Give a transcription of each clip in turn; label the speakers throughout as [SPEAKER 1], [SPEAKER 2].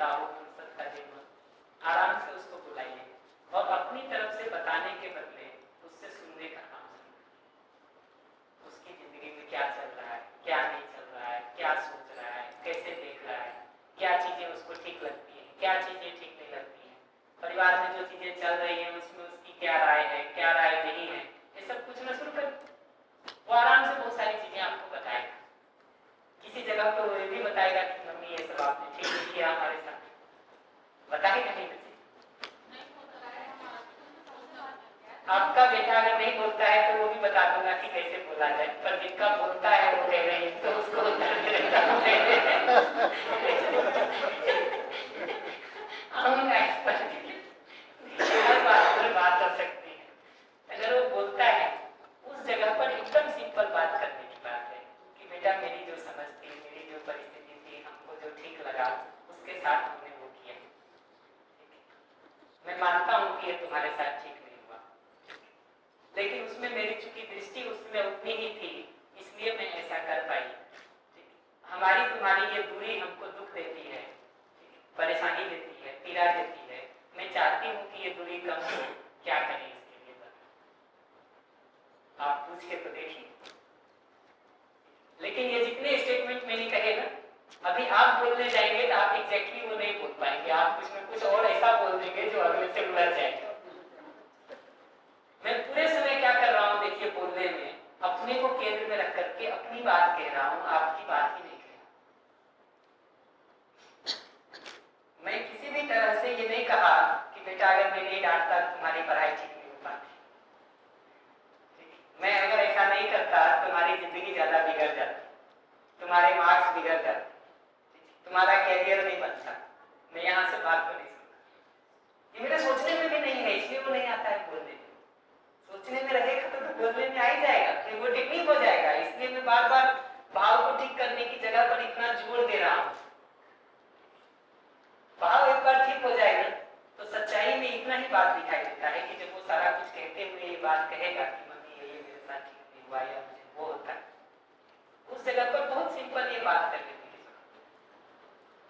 [SPEAKER 1] ताऊ फुर्सत का दिन, आराम से उसको बुलाइए और अपनी तरफ से बताने के बदले उससे सुनने का काम करिए। उसकी जिंदगी में क्या चल रहा है, क्या नहीं चल रहा है, क्या सोच रहा है, कैसे देख रहा है, क्या चीजें उसको ठीक लगती हैं, क्या चीजें ठीक नहीं लगती हैं, परिवार में जो चीजें चल रही हैं उसमें उसकी क्या राय है, क्या राय नहीं है, ये सब पूछना शुरू कर। वो आराम से बहुत सारी चीजें आपको बताएगा। किसी जगह पर वो ये भी बताएगा कि मम्मी ये सब आपने ठीक नहीं किया हमारे साथ, बताएगा नहीं बच्चे। आपका बेटा अगर नहीं बोलता है तो वो भी बता दूंगा कि कैसे बोला जाए, पर जिनका बोलता है वो कह रहे हैं तो उसको बात कर सकती है। अगर वो बोलता है उस जगह पर एकदम सिंपल बात करने की बात है कि बेटा मेरी जो समझ थी, मेरी जो परिस्थिति थी, हमको जो ठीक लगा उसके साथ हमने वो किया। मैं मानता हूँ कि ये तुम्हारे साथ ठीक नहीं हुआ, लेकिन उसमें मेरी चूंकि दृष्टि उसमें उतनी ही थी इसलिए मैं ऐसा कर पाई। हमारी तुम्हारी ये दूरी हमको दुख देती है, परेशानी देती है, पीड़ा देती है। मैं चाहती हूँ कि ये दूरी कम हो, क्या करें इसके लिए बता। आप पूछ के तो देखिए। लेकिन ये जितने स्टेटमेंट मैंने कहे ना, अभी आप बोलने जाएंगे तो आप एग्जैक्टली वो नहीं बोल पाएंगे, आप कुछ न कुछ और ऐसा बोल देंगे जो अगले से उलझ जाएगा। मैं पूरे समय क्या कर रहा हूँ देखिए, बोलने में अपने को केंद्र में रख करके अपनी बात कह रहा हूँ, आपकी बात ही नहीं कह रहा। मैं किसी भी तरह से ये नहीं कहा कि बेटा अगर मैं नहीं डांटता तुम्हारी पढ़ाई ठीक नहीं हो पाती, मैं अगर ऐसा नहीं करता तुम्हारी जिंदगी ज्यादा बिगड़ जाती, तुम्हारे मार्क्स बिगड़ जाते, तुम्हारा कैरियर नहीं बनता। मैं यहाँ से बात को नहीं सुनता। ये मेरे सोचने में भी नहीं है, इसलिए वो नहीं आता है बोलने में। सोचने में रहेगा तो बोलने में आ ही जाएगा, फिर वो टेक्निक हो जाएगा। इसलिए मैं बार बार भाव को ठीक करने की जगह पर इतना जोर दे रहा हूँ। भाव एक बार ठीक हो जाएगा तो सच्चाई में इतना ही बात दिखाई देता है कि जब वो सारा कुछ कहते हुए ये बात कहेगा कि मम्मी ये मेरे साथ ठीक नहीं हुआ या मुझे वो होता है, उस जगह पर बहुत सिंपल ये बात कर देती है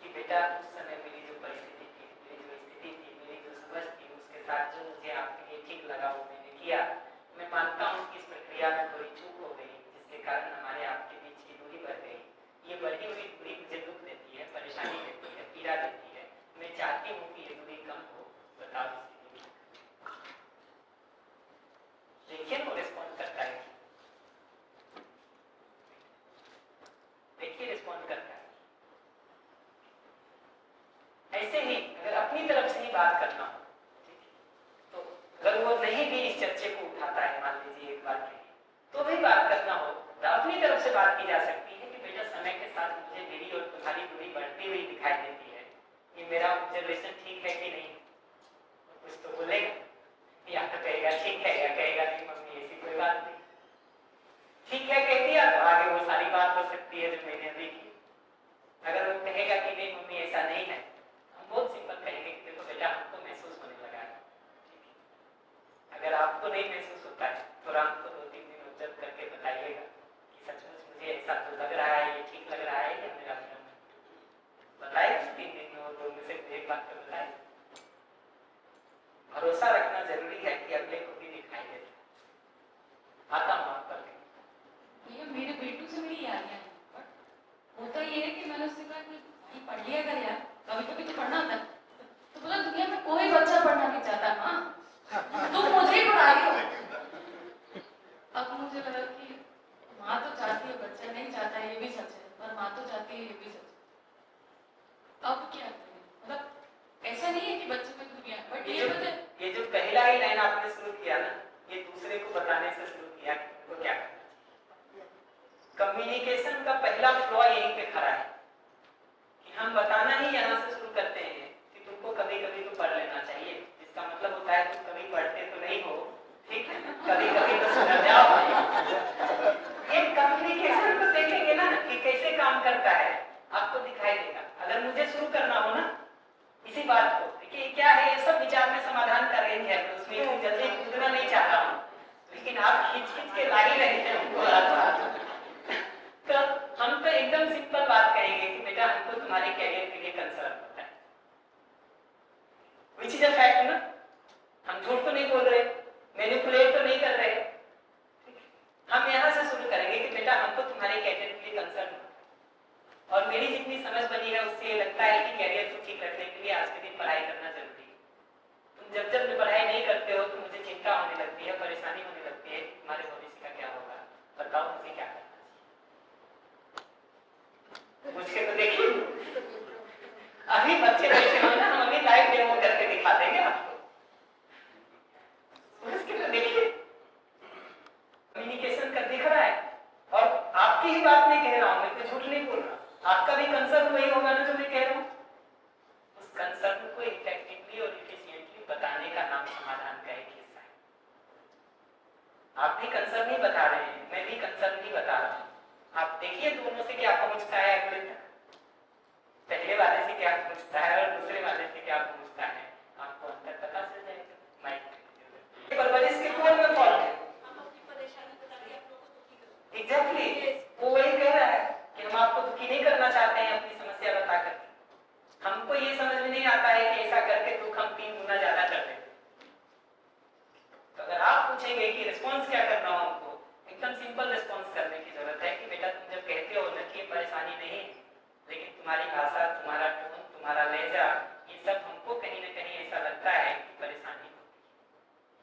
[SPEAKER 1] कि बेटा उस समय मेरी जो परिस्थिति थी, मेरी जो स्थिति थी, मेरी जो समझ थी, उसके साथ जो मुझे आपके लिए ठीक लगा वो मैंने किया। मैं मानता हूँ कि इस प्रक्रिया में थोड़ी चूक हो गई, जिसके कारण हमारे आपके बीच की दूरी बढ़ गई। ये बढ़ी हुई दूरी मुझे दुख देती है, परेशानी देती है, पीड़ा देती है। मैं चाहती हूँ कि ये दूरी कम हो। बताओ इसके लिए। देखिए वो रिस्पॉन्ड करता है, देखिए रिस्पॉन्ड करता है। ऐसे ही अगर अपनी तरफ से ही बात करना हो, तो अगर वो नहीं भी इस चर्चे को उठाता है, मान लीजिए एक बार के लिए, तो भी बात करना हो तो अपनी तरफ से बात की जा सकती है कि बेटा समय के साथ मुझे मेरी और तुम्हारी दूरी बढ़ती हुई दिखाई देती है, ये मेरा ऑब्जर्वेशन ठीक है कि नहीं? तो कुछ तो बोलेगा, या तो कहेगा ठीक है, या कहेगा नहीं मम्मी ऐसी कोई बात नहीं। ठीक है कह दिया तो आगे वो सारी बात हो सकती है जो मैंने अभी की। अगर वो कहेगा कि नहीं मम्मी ऐसा नहीं है, हम बहुत सिंपल कहेंगे कि देखो बेटा हमको महसूस होने लगा है, ठीक है। अगर आपको नहीं महसूस होता है तो हमको 2-3 दिन ऑब्जर्व करके बताइएगा कि सचमुच मुझे ऐसा तो लग रहा है, ये ठीक लग रहा है या मेरा भ्रम है। बताइए 3 दिन में, वो 2 में से एक बात तो बताइए। भरोसा रखना जरूरी है कि अगले को भी दिखाई दे। आता हूँ आप पर
[SPEAKER 2] भैया मेरे बेटू से मेरी यारियां हैं, बट होता ये है कि मैंने उससे कहा कि भाई पढ़ लिया कर यार, कभी कभी तो पढ़ना होता है। तो बोला दुनिया में कोई बच्चा पढ़ना नहीं चाहता माँ, तुम मुझे ही पढ़ा रही हो। अब मुझे लगा कि माँ तो चाहती है, बच्चा नहीं चाहता ये भी सच है, पर माँ तो चाहती है ये भी सच है। अब क्या करें? मतलब ऐसा नहीं है कि बच्चे में दुनिया, बट
[SPEAKER 1] ये जो पहला ही लाइन आपने शुरू किया ना, ये दूसरे को बताने से शुरू किया कि तुमको क्या करना चाहिए। कम्युनिकेशन का पहला फ्लॉ यहीं पे खड़ा है कि हम बताना ही यहाँ से शुरू करते हैं कि तुमको कभी कभी तो पढ़ लेना चाहिए, जिसका मतलब होता है तुम कभी पढ़ते तो नहीं हो, ठीक है, कभी कभी तो सुधर जाओ। ये कम्युनिकेशन को देखेंगे ना कि कैसे काम करता है, आपको दिखाई देगा। अगर मुझे शुरू करना हो ना इसी बात को, देखिए क्या है, ये सब विचार में समाधान कर रही है, तो उसमें इतनी जल्दी कूदना नहीं चाहता हूँ, लेकिन आप खींच खींच के ला ही रहे हैं हमको। तो हम तो एकदम विच इज अ फैक्ट ना, हम झूठ तो नहीं बोल रहे, मैनिपुलेट तो नहीं कर रहे। हम यहाँ से शुरू करेंगे कि बेटा हमको तुम्हारे कैरियर के लिए कंसर्न हो, और मेरी जितनी समझ बनी है उससे ये लगता है कि कैरियर को ठीक रखने के लिए आज के दिन पढ़ाई करना जरूरी है। तुम जब जब पढ़ाई नहीं करते हो तो मुझे चिंता होने लगती है, परेशानी होने लगती है, तुम्हारे भविष्य का क्या होगा, बताओ मुझे क्या करना चाहिए। मुझे तो देखिए अभी बच्चे बैठे हो ना, हम अभी लाइव डेमो करके दिखा देंगे आपको। उसके तो देखिए कम्युनिकेशन का दिख रहा है, और आपकी ही बात नहीं कह रहा हूं, मैं तो झूठ नहीं बोल रहा, आपका भी कंसर्न वही होगा ना जो मैं कह रहा हूं। उस कंसर्न को इफेक्टिवली और एफिशिएंटली बताने का नाम समाधान का एक हिस्सा है। आप भी कंसर्न नहीं बता रहे हैं, मैं भी कंसर्न नहीं बता रहा हूं। आप देखिए दोनों से क्या पहुंचता है अगले तक, पहले वाले से क्या पहुंचता है और दूसरे वाले से क्या पहुंचता है, आपको अंतर पता चल जाएगा। माइक परवरिश के कौन में फॉल्ट है? एग्जैक्टली वो वही कह रहा है कि हम आपको दुखी नहीं करना चाहते हैं अपनी समस्या बता करके। हमको ये समझ में नहीं आता है कि ऐसा करके दुख हम 3 गुना ज्यादा कर दें। तो अगर आप पूछेंगे कि रिस्पॉन्स क्या करना हो, हमको एकदम सिंपल रिस्पॉन्स करने की जरूरत है कि बेटा तुम जब कहते हो ना कि ये परेशानी नहीं है, लेकिन तुम्हारी भाषा, तुम्हारा टोन, तुम्हारा लहजा, ये सब हमको कहीं ना कहीं ऐसा लगता है कि परेशानी होती है,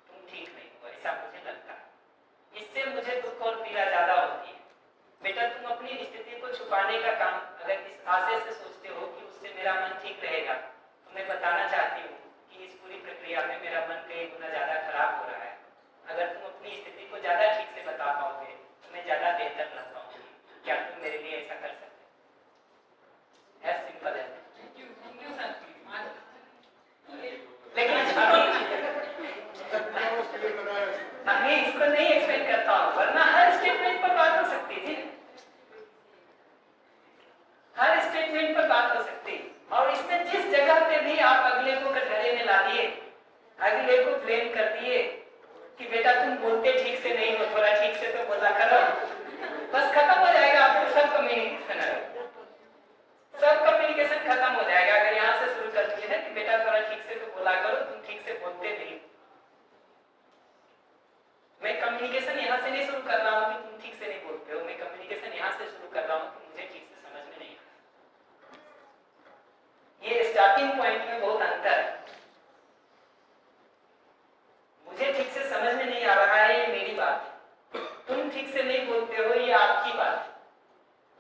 [SPEAKER 1] तुम ठीक नहीं हो, ऐसा मुझे लगता है, इससे मुझे दुख और पीड़ा ज्यादा होती है। बेटा तुम अपनी स्थिति को छुपाने का काम अगर इस आशय से सोचते हो कि उससे मेरा मन ठीक रहेगा, तो मैं बताना चाहती हूँ कि इस पूरी प्रक्रिया में मेरा मन कई गुना ज्यादा खराब हो रहा है। अगर तुम अपनी स्थिति को ज्यादा ठीक से बता पाओगे तो मैं ज्यादा बेहतर रह पाऊंगी। क्या तुम मेरे लिए ऐसा कर सकते हो? As simple as thank you sir. लेकिन मैं इसको नहीं एक्सप्लेन करता हूँ, वरना हर स्टेटमेंट पर बात हो सकती थी, हर स्टेटमेंट पर बात हो सकती। और इसमें जिस जगह पे भी आप अगले को कटघरे में ला दिए, अगले को ब्लेम कर दिए कि बेटा तुम बोलते ठीक से नहीं हो, थोड़ा ठीक से तो बोला करो, बस खत्म हो जाएगा आपको सब कम्युनिकेशन, सब कम्युनिकेशन खत्म हो जाएगा। अगर यहाँ से शुरू कर दिए ना कि बेटा थोड़ा ठीक से तो बोला करो, तुम ठीक से बोलते नहीं। मैं कम्युनिकेशन यहाँ से नहीं शुरू कर रहा हूँ कि तुम ठीक से नहीं बोलते हो, मैं कम्युनिकेशन यहाँ से शुरू कर रहा हूँ कि मुझे ठीक से समझ में नहीं आता। ये स्टार्टिंग पॉइंट में बहुत अंतर है। मुझे ठीक से समझ में नहीं आ रहा है, ये मेरी बात है, तुम ठीक से नहीं बोलते हो, ये आपकी बात है।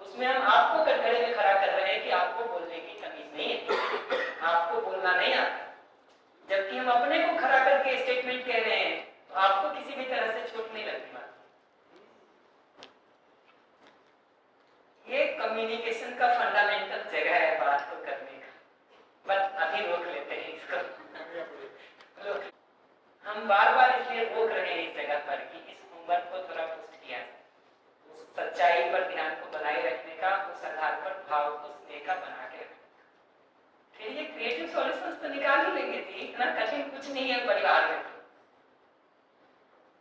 [SPEAKER 1] उसमें हम आपको कटघरे में खड़ा कर रहे हैं कि आपको बोलने की तमीज नहीं है, आपको बोलना नहीं आता, जबकि हम अपने को खड़ा करके स्टेटमेंट कह रहे हैं तो आपको किसी भी तरह से चोट नहीं लगती बात। ये कम्युनिकेशन का फंडामेंटल जगह है बात को करने का, बट अभी रोक लेते हैं इसको। हम बार बार इसलिए रोक रहे हैं इस जगह पर कि इस होमवर्क को थोड़ा पुष्ट किया जाए, उस सच्चाई पर ध्यान को बनाए रखने का, उस आधार पर भाव को स्नेह का बना के रखने। फिर ये क्रिएटिव सॉल्यूशंस तो निकाल ही लेंगे जी, इतना कठिन कुछ नहीं है परिवार में।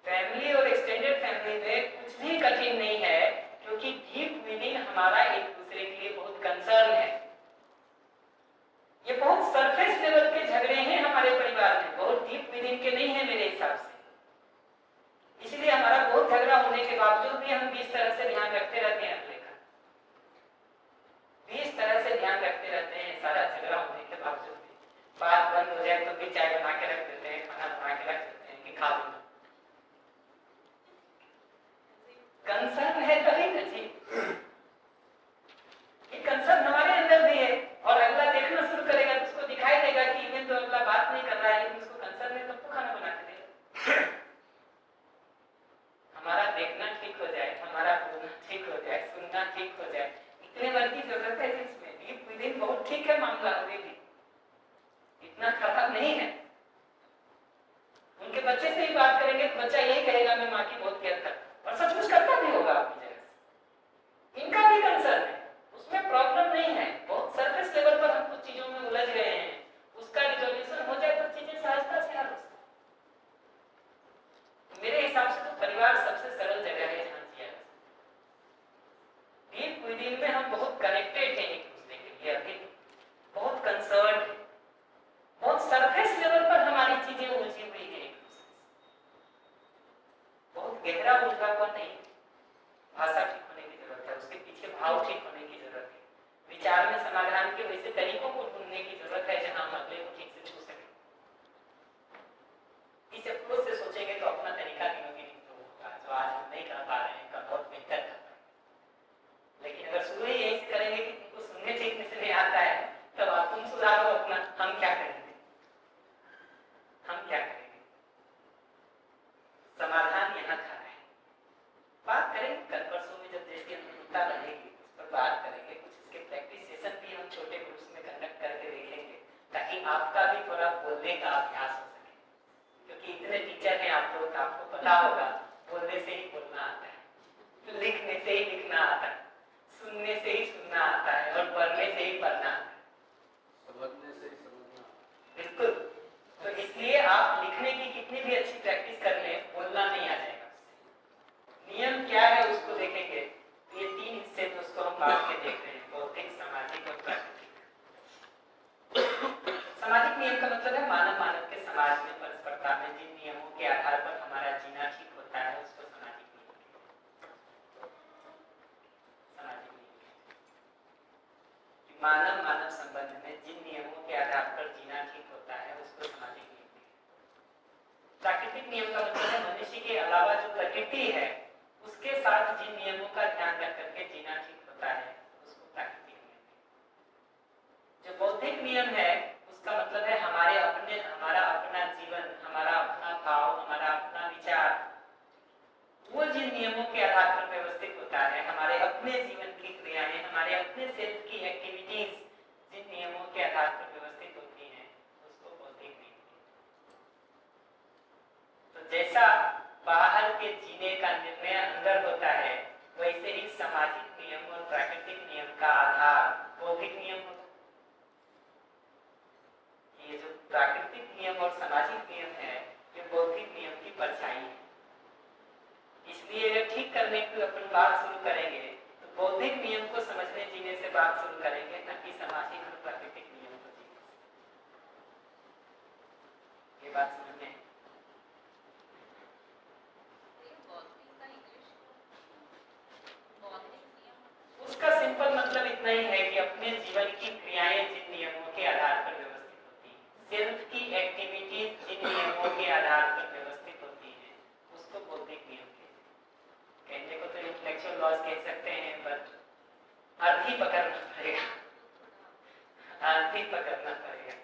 [SPEAKER 1] फैमिली और एक्सटेंडेड फैमिली में कुछ भी कठिन नहीं है, क्योंकि डीप विदिन हमारा एक दूसरे के लिए बहुत कंसर्न है। ये बहुत सरफेस लेवल के झगड़े हैं हमारे परिवार में, बहुत डीप विदिन के नहीं है मेरे हिसाब से। इसलिए हमारा बहुत झगड़ा होने के बावजूद भी हम 20 तरह से ध्यान रखते रहते हैं अगले का, 20 तरह से ध्यान रखते रहते हैं। सारा झगड़ा होने के बावजूद भी बात बंद हो जाए तो भी चाय बना के रख देते हैं, खाना बना के रख देते हैं कि खा लो। कंसर्न है तभी ना जी, ये कंसर्न हमारे अंदर भी है, और अगला देखना शुरू करेगा तो उसको दिखाई देगा कि इवन तो अगला बात नहीं कर रहा है लेकिन उसको कंसर्न है, तब तो खाना बना के देगा। हमारा देखना ठीक हो जाए, हमारा बोलना ठीक हो जाए, सुनना ठीक हो जाए, इतने भर की जरूरत है जिसमें डीप विदिन बहुत ठीक है मामला, अभी भी इतना खराब नहीं है। उनके बच्चे से ही बात करेंगे तो बच्चा यही कहेगा मैं माँ की बहुत केयर करता, और सचमुच करता भी होगा आपकी जगह से। इनका भी कंसर्न है, उसमें प्रॉब्लम नहीं है, बहुत सरफेस लेवल पर हम कुछ चीजों में उलझ गए हैं, उसका रिजोल्यूशन हो जाए तो चीजें सहजता से हल हो सकती। मेरे हिसाब से तो परिवार सबसे सरल जगह है जहां जिया जा सकता। डीप विदिन में हम बहुत कनेक्टेड हैं एक दूसरे के लिए, अभी बहुत कंसर्न है, बहुत सरफेस लेवल अभ्यास हो सके, क्योंकि इतने टीचर हैं आप लोग, आपको पता होगा बोलने से ही बोलना आता है, लिखने से ही लिखना आता है, सुनने से ही सुनना आता है और पढ़ने से ही पढ़ना आता है,
[SPEAKER 3] समझने से ही समझना।
[SPEAKER 1] बिल्कुल। तो इसलिए आप लिखने की कितनी भी अच्छी प्रैक्टिस कर लें, बोलना नहीं आ जाएगा उससे। नियम क्या है उसको देखेंगे तो ये 3 हिस्से में उसको हम बांट के देखते हैं, भौतिक, सामाजिक और प्राकृतिक। सामाजिक नियम का मतलब है मानव मानव के समाज में परस्परता में जिन नियमों के आधार पर हमारा जीना ठीक होता है उसको सामाजिक नियम कहते हैं। सामाजिक नियम कि मानव मानव संबंध में जिन नियमों के आधार पर जीना ठीक होता है उसको सामाजिक नियम कहते हैं। प्राकृतिक नियम का मतलब है मनुष्य के अलावा जो प्रकृति है उसके साथ जिन नियमों का ध्यान रख करके जीना ठीक होता है उसको प्राकृतिक नियम कहते हैं। जो बौद्धिक नियम है उसका मतलब है हमारा अपना जीवन, हमारा अपना भाव, हमारा अपना विचार, वो जिन नियमों के आधार पर व्यवस्थित होता है, हमारे अपने जीवन की क्रियाएं, हमारे अपने सेल्फ की एक्टिविटीज जिन नियमों के आधार पर व्यवस्थित होती हैं उसको बौद्धिक नियम कहते हैं। तो जैसा बाहर के जीने का निर्णय अंदर होता है वैसे ही सामाजिक नियम और प्राकृतिक नियम का आधार बौद्धिक नियम होता है। ये जो प्राकृतिक नियम और सामाजिक नियम है ये बौद्धिक नियम की परछाई है। इसलिए अगर ठीक करने की अपन बात शुरू करेंगे तो बौद्धिक नियम को समझने जीने से बात शुरू करेंगे, न कि सामाजिक और प्राकृतिक नियम को जीने से। ये बात समझ में उसका सिंपल मतलब इतना ही है कि अपने जीवन की क्रियाएं जिन नियमों के आधार पर व्यवस्थित होती हैं, सेल्फ की एक्टिविटीज जिन नियमों के आधार पर व्यवस्थित होती हैं उसको बौद्धिक नियम कहते हैं। कहने को तो इंटेलेक्चुअल लॉज कह सकते हैं बट अर्थ ही पकड़ना पड़ेगा, अर्थ ही पकड़ना पड़ेगा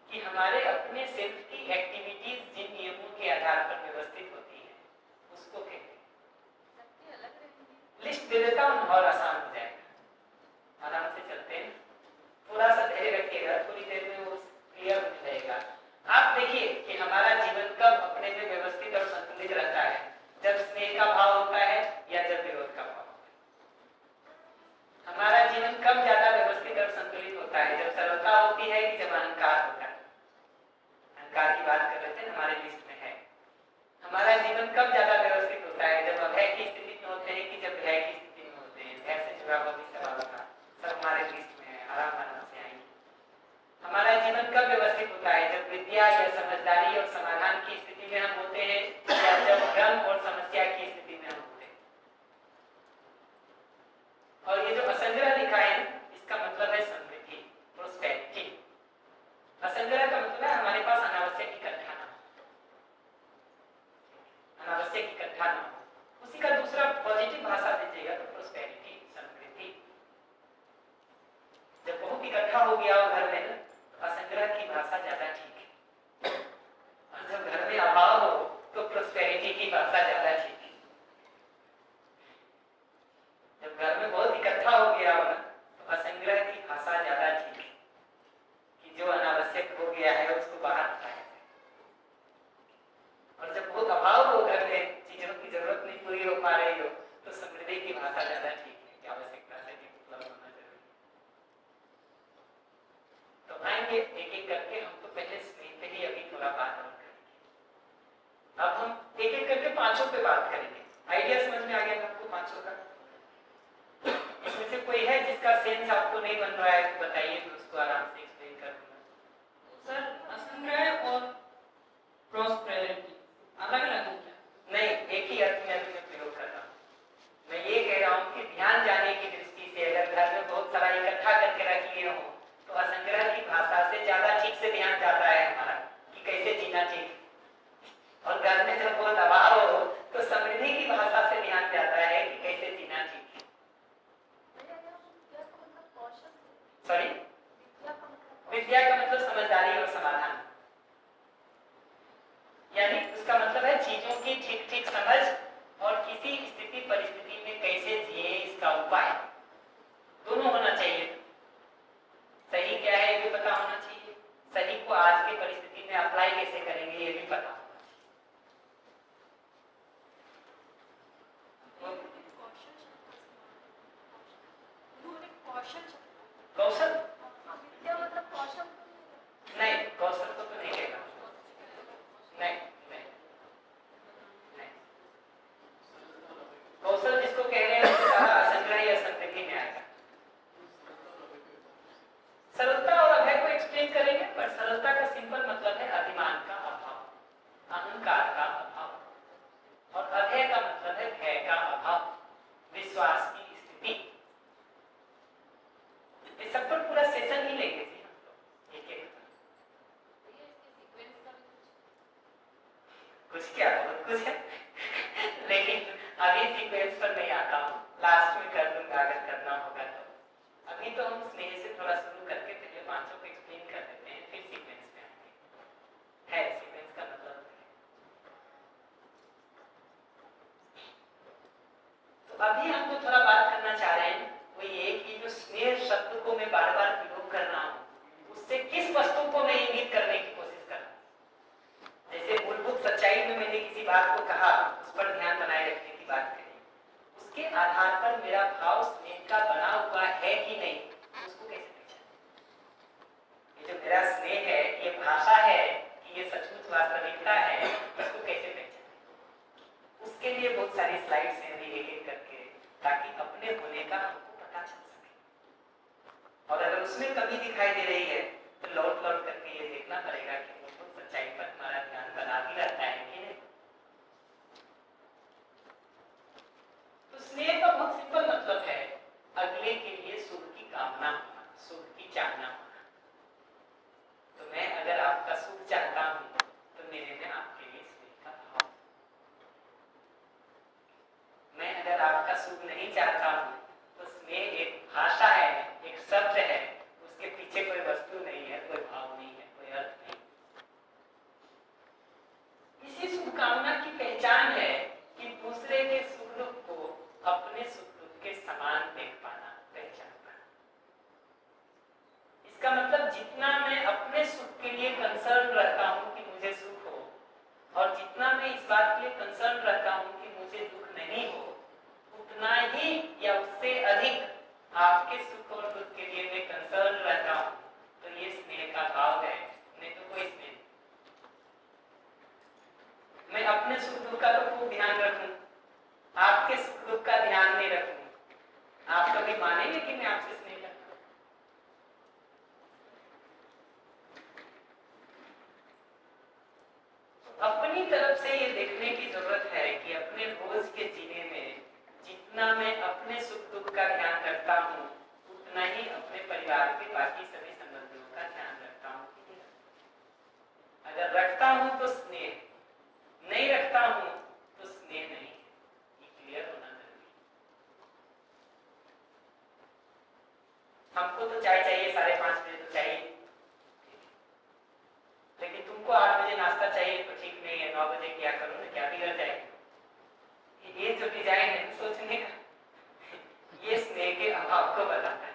[SPEAKER 1] कि हमारे अपने सेल्फ की एक्टिविटीज जिन नियमों के आधार पर व्यवस्थित होती हैं उसको कहते हैं। लिस्ट दे देता हूं और आसान हो जाएगा, आराम से चलते हैं, थोड़ा सा धैर्य रखिएगा, थोड़ी देर में वो क्लियर हो जाएगा। आप देखिए कि हमारा जीवन कब अपने में व्यवस्थित और संतुलित रहता है, जब स्नेह का भाव होता है या जब विरोध का भाव होता है। हमारा जीवन कब ज्यादा व्यवस्थित और संतुलित होता है, जब सरलता होती है कि जब अहंकार होता है। अहंकार की बात कर रहे थे, हमारे लिस्ट में है। हमारा जीवन कब ज्यादा व्यवस्थित होता है, जब अभय की स्थिति में होते हैं कि जब भय की स्थिति में होते हैं। भय से जुड़ा हुआ भी सवाल था, सब हमारे लिस्ट में है, आराम आराम से आएंगे। हमारा जीवन कब व्यवस्थित होता है, जब विद्या या समझदारी और समाधान की स्थिति में हम होते हैं या जब भ्रम और समस्या की स्थिति में हम होते हैं। और ये जो असंग्रह लिखा है इसका मतलब है समृद्धि, प्रोस्पेरिटी। असंग्रह का मतलब है हमारे पास अनावश्यक इकट्ठा ना हो, अनावश्यक इकट्ठा ना हो। उसी का दूसरा पॉजिटिव भाषा दीजिएगा तो प्रोस्पेरिटी, समृद्धि। जब बहुत इकट्ठा हो गया हो घर में तो असंग्रह की भाषा ज्यादा ठीक है, और जब घर में अभाव हो तो प्रोस्पेरिटी की भाषा ज्यादा ठीक है। जब घर में बहुत इकट्ठा हो गया हो ना तो असंग्रह की भाषा ज्यादा ठीक है कि जो अनावश्यक हो गया है उसको बाहर उठाया जाए। और जब बहुत अभाव हो घर में, चीजों की जरूरत नहीं पूरी हो पा रही हो तो समृद्धि की भाषा ज्यादा ठीक है कि आवश्यकता से उपलब्ध होना जरूरी। तो आएंगे एक एक करके, हम तो पहले स्क्रीन पे ही अभी थोड़ा बात और करेंगे। अब हम एक एक करके पांचों पे बात करेंगे। आइडिया समझ में आ गया आपको पांचों का? इसमें से कोई है जिसका सेंस आपको नहीं बन रहा है तो बताइए, तो उसको आराम से एक्सप्लेन कर दूंगा।
[SPEAKER 2] सर असंग्रह
[SPEAKER 1] को आज की परिस्थिति में अप्लाई कैसे करेंगे ये भी पता होगा। कौशल नहीं, कौशल को तो नहीं कहना, नहीं नहीं नहीं। कौशल जिसको कह रहे हैं वो सारा असंग्रही असंगति में आएगा। सरलता और अभय को एक्सप्लेन करेंगे, पर सरलता का सिंपल मतलब है अभिमान का अभाव, अहंकार का अभाव, और अभय का मतलब है भय का अभाव, विश्वास की स्थिति। इस सब पर पूरा सेशन ही लेंगे जी हम लोग एक एक। कुछ क्या बहुत कुछ है लेकिन अभी सीक्वेंस पर नहीं आता हूँ, लास्ट में कर दूंगा अगर करना होगा तो। अभी तो हम स्नेह से थोड़ा शुरू करके पहले पांचों को एक्सप्लेन कर देते हैं, फिर सीक्वेंस पे आएंगे। है सीक्वेंस का मतलब तो अभी हम जो थोड़ा बात करना चाह रहे हैं वो ये कि जो स्नेह शब्द को मैं बार बार प्रयोग कर रहा हूँ उससे किस वस्तु को मैं इंगित करने की कोशिश कर रहा हूँ। जैसे मूलभूत सच्चाई में मैंने किसी बात को कहा, उस पर ध्यान बनाए रखने की बात करी, उसके आधार पर मेरा भाव स्नेह का बना हुआ है कि नहीं, उसको कैसे पहचाने। ये जो मेरा स्नेह है ये भाषा है कि ये सचमुच वास्तविकता है, उसको कैसे पहचाने। उसके लिए बहुत सारी स्लाइड्स हैं अभी एक एक करके, ताकि अपने होने का हमको पता चल सके। और अगर उसमें कमी दिखाई दे रही है तो लौट लौट करके ये देखना पड़ेगा कि मूलभूत सच्चाई पर हमारा ध्यान बना भी रहता है कि नहीं। तो स्नेह का बहुत सिंपल मतलब है अगले के लिए सुख की कामना होना, सुख की चाहना होना। तो मैं अगर आपका सुख चाहता हूं तो मेरे में आपके लिए स्नेह का भाव। मैं अगर आपका सुख नहीं चाहता हूं तो स्नेह एक भाषा है, एक शब्द है, उसके पीछे कोई वस्तु नहीं है, कोई भाव नहीं है, कोई अर्थ नहीं। इसी शुभकामना की पहचान है कि दूसरे के सुख दुख को अपने सुख दुख के समान देख पाना, पहचान पाना। इसका मतलब जितना मैं अपने सुख के लिए कंसर्न रहता हूं कि मुझे सुख हो, और जितना मैं इस बात के लिए कंसर्न रहता हूं कि मुझे दुख नहीं हो, उतना ही या उससे अधिक आपके सुख और दुख के लिए मैं कंसर्न रहता हूं, तो ये स्नेह का भाव है, नहीं तो कोई स्नेह। मैं अपने सुख दुख का तो खूब ध्यान रखूं, आपके सुख दुख का ध्यान नहीं रखूं, आप कभी मानेंगे कि मैं आपसे स्नेह करता हूं? अपनी तरफ से ये देखने की जरूरत है कि अपने रोज के जीने में जितना मैं अपने सुख दुख का ध्यान रखता हूँ उतना ही अपने परिवार के बाकी सभी संबंधियों का ध्यान रखता हूँ। अगर रखता हूँ तो स्नेह, नहीं रखता हूँ तो स्नेह नहीं है। ये क्लियर होना जरूरी। हमको तो चाय चाहिए, 5:30 बजे तो चाहिए, लेकिन तुमको 8 बजे नाश्ता चाहिए तो ठीक नहीं है, 9 बजे क्या करूं ना, क्या बिगड़ जाएगा। ये जो डिजाइन है सोचने का, ये स्नेह के अभाव को बताता है।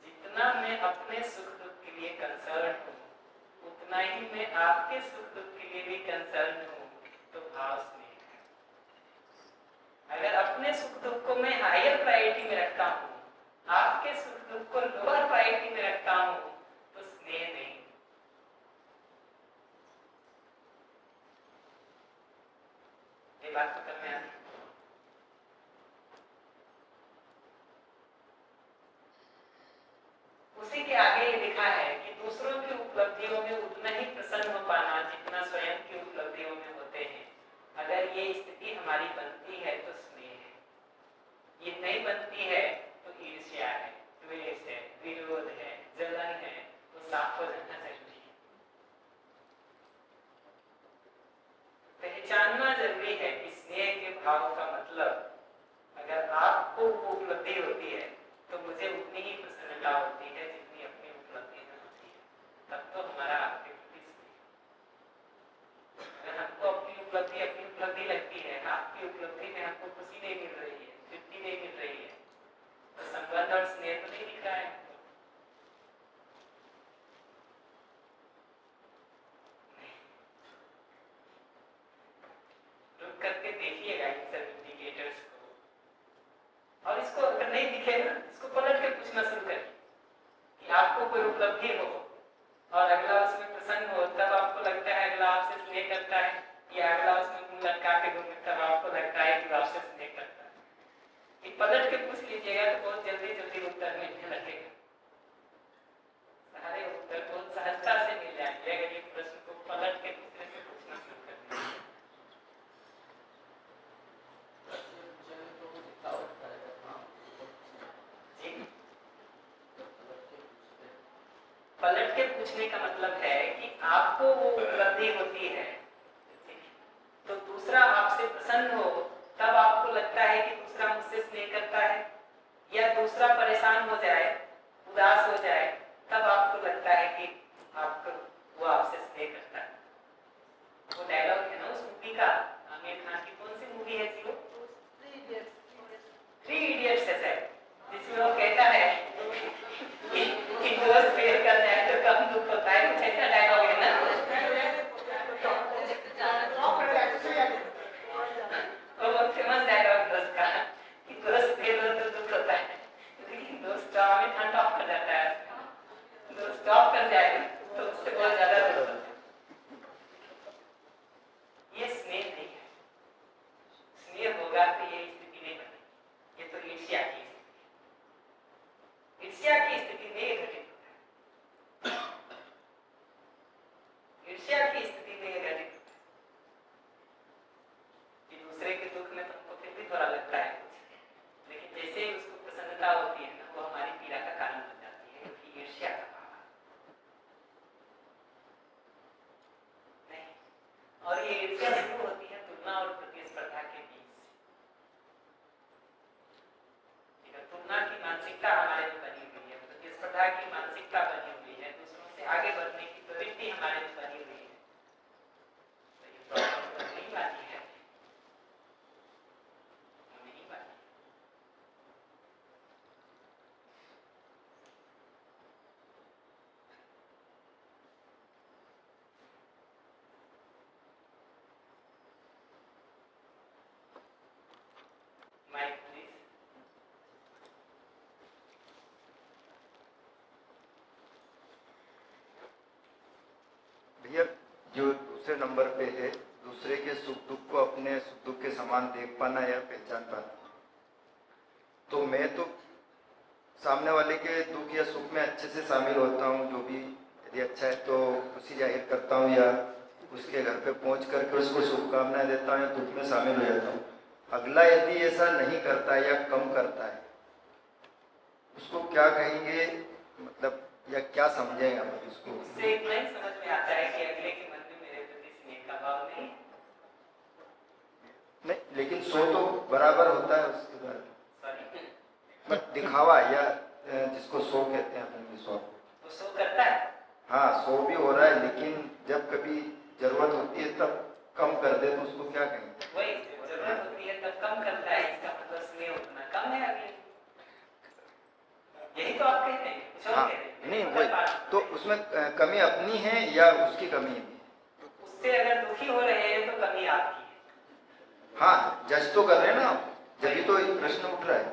[SPEAKER 1] जितना मैं अपने सुख दुख के लिए कंसर्न हूं उतना ही मैं आपके सुख दुख के लिए भी कंसर्न हूं, तो भाव स्नेह है। अगर अपने सुख दुख को मैं हायर प्रायोरिटी में रखता हूं, आपके सुख दुख को लोअर प्रायोरिटी में रखता हूं, तो स्नेह नहीं। ये बात तो करने आती। उसी के आगे ये लिखा है कि दूसरों की उपलब्धियों में उतना ही प्रसन्न हो पाना जितना स्वयं की उपलब्धियों में होते हैं। अगर ये स्थिति हमारी बनती है तो स्नेह है, ये नहीं बनती है तो ईर्ष्या है, द्वेष है, विरोध है, जलन है, तो साफ हो जाना जरूरी है। पहचानना जरूरी है कि स्नेह के भाव का मतलब, अगर आपको उपलब्धि होती है तो मुझे उतनी ही प्रसन्नता होती है जितनी अपनी उपलब्धि में होती है, तब तो हमारा आपके प्रति स्नेह। अगर हमको अपनी उपलब्धि लगती है, आपकी उपलब्धि में हमको खुशी नहीं मिल रही है, तृप्ति नहीं मिल रही है, तो संबंध और स्नेह तो नहीं दिख रहा है। उपलब्धि हो और अगला उसमें प्रसन्न हो, तब आपको लगता है अगला आपसे स्नेह करता है, या अगला उसमें मुंह लटका के घूमे तब आपको लगता है कि आपसे स्नेह करता है। ये पलट के पूछ लीजिएगा तो बहुत जल्दी जल्दी उत्तर मिलने लगेगा, सारे उत्तर बहुत सहजता से मिल जाएंगे अगर ये प्रश्न को पलट के दूसरे से पूछना शुरू कर दें। पलट के पूछने का मतलब है कि आपको वो उपलब्धि होती है तो दूसरा आपसे प्रसन्न हो, तब आपको लगता है कि दूसरा मुझसे स्नेह करता है, या दूसरा परेशान हो जाए, उदास हो जाए, तब आपको लगता है कि आपको वो आपसे स्नेह करता है। वो डायलॉग है ना उस मूवी का, आमिर खान की कौन सी मूवी है जी वो? थ्री इडियट्स है सर, जिसमें वो कहता है कि दोस्त फेल कर जाए तो कम दुख होता है, कुछ ऐसा डायलॉग है ना। तो वो फेमस डायलॉग दोस्त का कि दोस्त फेल हो तो दुख होता है, लेकिन दोस्त आमिर खान टॉप कर जाता है, दोस्त टॉप कर जाए तो उससे बहुत ज्यादा दुख होता है। ये स्नेह नहीं है, स्नेह होगा तो ये स्थिति नहीं बनेगी, ये तो ईर्ष्या की स्थिति, ईर्ष्या की स्थिति में ये घटित होता है, ईर्ष्या की स्थिति में ये घटित होता है कि दूसरे के दुख में तुमको फिर भी थोड़ा लगता है कुछ, लेकिन जैसे ही उसको प्रसन्नता होती है ना, वो हमारी पीड़ा का कारण बन जाती है, क्योंकि ईर्ष्या का भाव नहीं। और ये ईर्ष्या शुरू होती है तुलना और प्रतिस्पर्धा के बीच से। तुलना की मानसिकता हमारे में बनी हुई है, प्रतिस्पर्धा की मानसिकता बनी हुई है, दूसरों से आगे बढ़ने की प्रवृत्ति हमारे में बनी हुई है, तो ये प्रॉब्लम तो नहीं बात है, नहीं बात। Mic please.
[SPEAKER 4] भैया जो दूसरे नंबर पे है, दूसरे के सुख दुख को अपने सुख दुख के समान देख पाना या पहचान पाना, तो मैं तो सामने वाले के दुख या सुख में अच्छे से शामिल होता हूँ, जो भी यदि अच्छा है तो खुशी जाहिर करता हूँ, या उसके घर पे पहुँच करके उसको शुभकामनाएं देता हूँ या दुख में शामिल हो जाता हूँ। अगला यदि ऐसा नहीं करता है या कम करता है, उसको क्या कहेंगे, मतलब या क्या समझेंगे हम उसको?
[SPEAKER 1] उससे इतना ही समझ में आता है कि अगले के मन में मेरे प्रति स्नेह का भाव नहीं,
[SPEAKER 4] लेकिन सो तो बराबर होता है उसके बाद,
[SPEAKER 1] सॉरी
[SPEAKER 4] बट दिखावा या जिसको सो कहते हैं अपन, सो
[SPEAKER 1] वो शो करता है।
[SPEAKER 4] हाँ, सो भी हो रहा है, लेकिन जब कभी जरूरत होती है तब कम कर दे तो उसको क्या कहेंगे?
[SPEAKER 1] वही जरूरत होती है तब कम करता है, इसका मतलब स्नेह उतना कम है अगले, यही तो आप कहते हैं, कुछ और
[SPEAKER 4] हाँ,
[SPEAKER 1] कह रहे हैं।
[SPEAKER 4] नहीं वही तो, उसमें कमी अपनी है या उसकी कमी है?
[SPEAKER 1] उससे अगर दुखी हो रहे हैं तो कमी आपकी है।
[SPEAKER 4] हाँ, जज तो कर रहे हैं ना आप, जब तो प्रश्न उठ रहा है।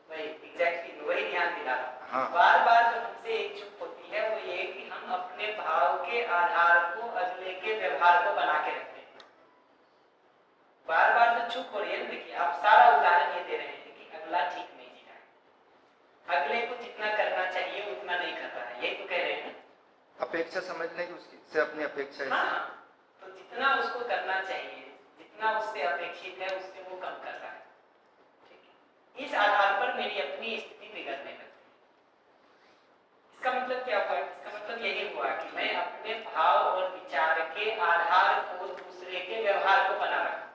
[SPEAKER 1] वही एग्जैक्टली वही ध्यान दिला।
[SPEAKER 4] हाँ।
[SPEAKER 1] बार बार जो हमसे एक चूक होती है वो ये कि हम अपने भाव के आधार को अगले के व्यवहार को बना के रखते हैं। बार बार जो चूक हो रही है, देखिए आप सारा उदाहरण ये दे रहे हैं कि अगला ठीक नहीं जी रहा है, अगले को जितना करना चाहिए उतना नहीं कर रहा है, यही तो कह रहे हैं।
[SPEAKER 4] अपेक्षा समझने की उसकी से अपनी अपेक्षा है।
[SPEAKER 1] हाँ, तो जितना उसको करना चाहिए, जितना उससे अपेक्षित है उससे वो कम कर रहा है, ठीक है। इस आधार पर मेरी अपनी स्थिति बिगड़ने लगती है। इसका मतलब क्या हुआ? इसका मतलब यही हुआ कि मैं अपने भाव और विचार के आधार को दूसरे के व्यवहार को बना रखा।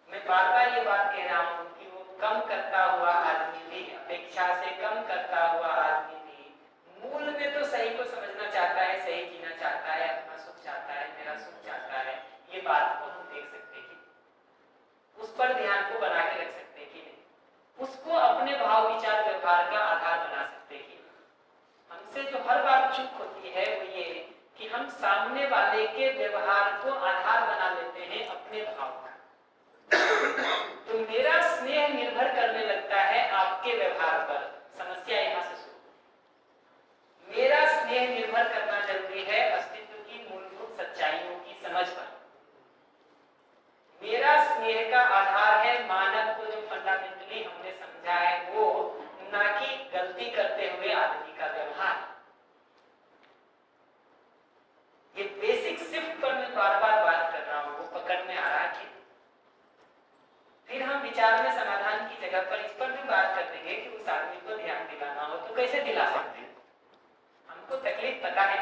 [SPEAKER 1] मैं बार बार ये बात कह रहा हूँ कि वो कम करता हुआ आदमी भी, अपेक्षा से कम करता हुआ आदमी भी मूल में तो सही को समझना चाहता है, सही जीना चाहता है, अपना सुख चाहता है, मेरा सुख चाहता है। ये बात को हम देख सकते हैं, उस पर ध्यान को बना के रख सकते हैं कि नहीं, उसको अपने भाव विचार व्यवहार का आधार बना सकते हैं कि हमसे जो हर बार चूक होती है वो ये कि हम सामने वाले के व्यवहार को आधार बना लेते हैं अपने भाव का। तो मेरा स्नेह निर्भर करने लगता है आपके व्यवहार पर। समस्या यहाँ से शुरू, कैसे दिला सकते हैं? हमको तकलीफ पता है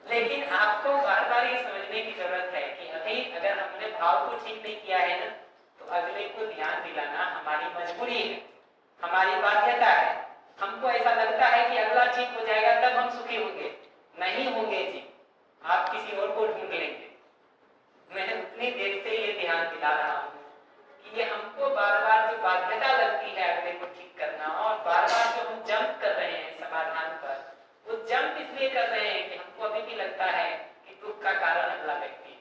[SPEAKER 1] लेकिन आपको बार बार ये समझने की जरूरत है कि अभी अगर हमने भाव को ठीक नहीं किया है ना, तो अगले को ध्यान दिलाना हमारी मजबूरी है, हमारी बाध्यता है। हमको ऐसा लगता है कि अगला ठीक हो जाएगा तब हम सुखी होंगे। नहीं होंगे जी, आप किसी और को ढूंढ लेंगे। मैं उतनी देर से ये ध्यान दिला रहा हूँ कि ये हमको बार बार जो बाध्यता लगती है अगले को ठीक करना, और बार बार जो हम जंप कर रहे हैं समाधान पर, वो जंप इसलिए कर रहे हैं कि हमको अभी भी लगता है कि दुख का कारण अगला व्यक्ति है।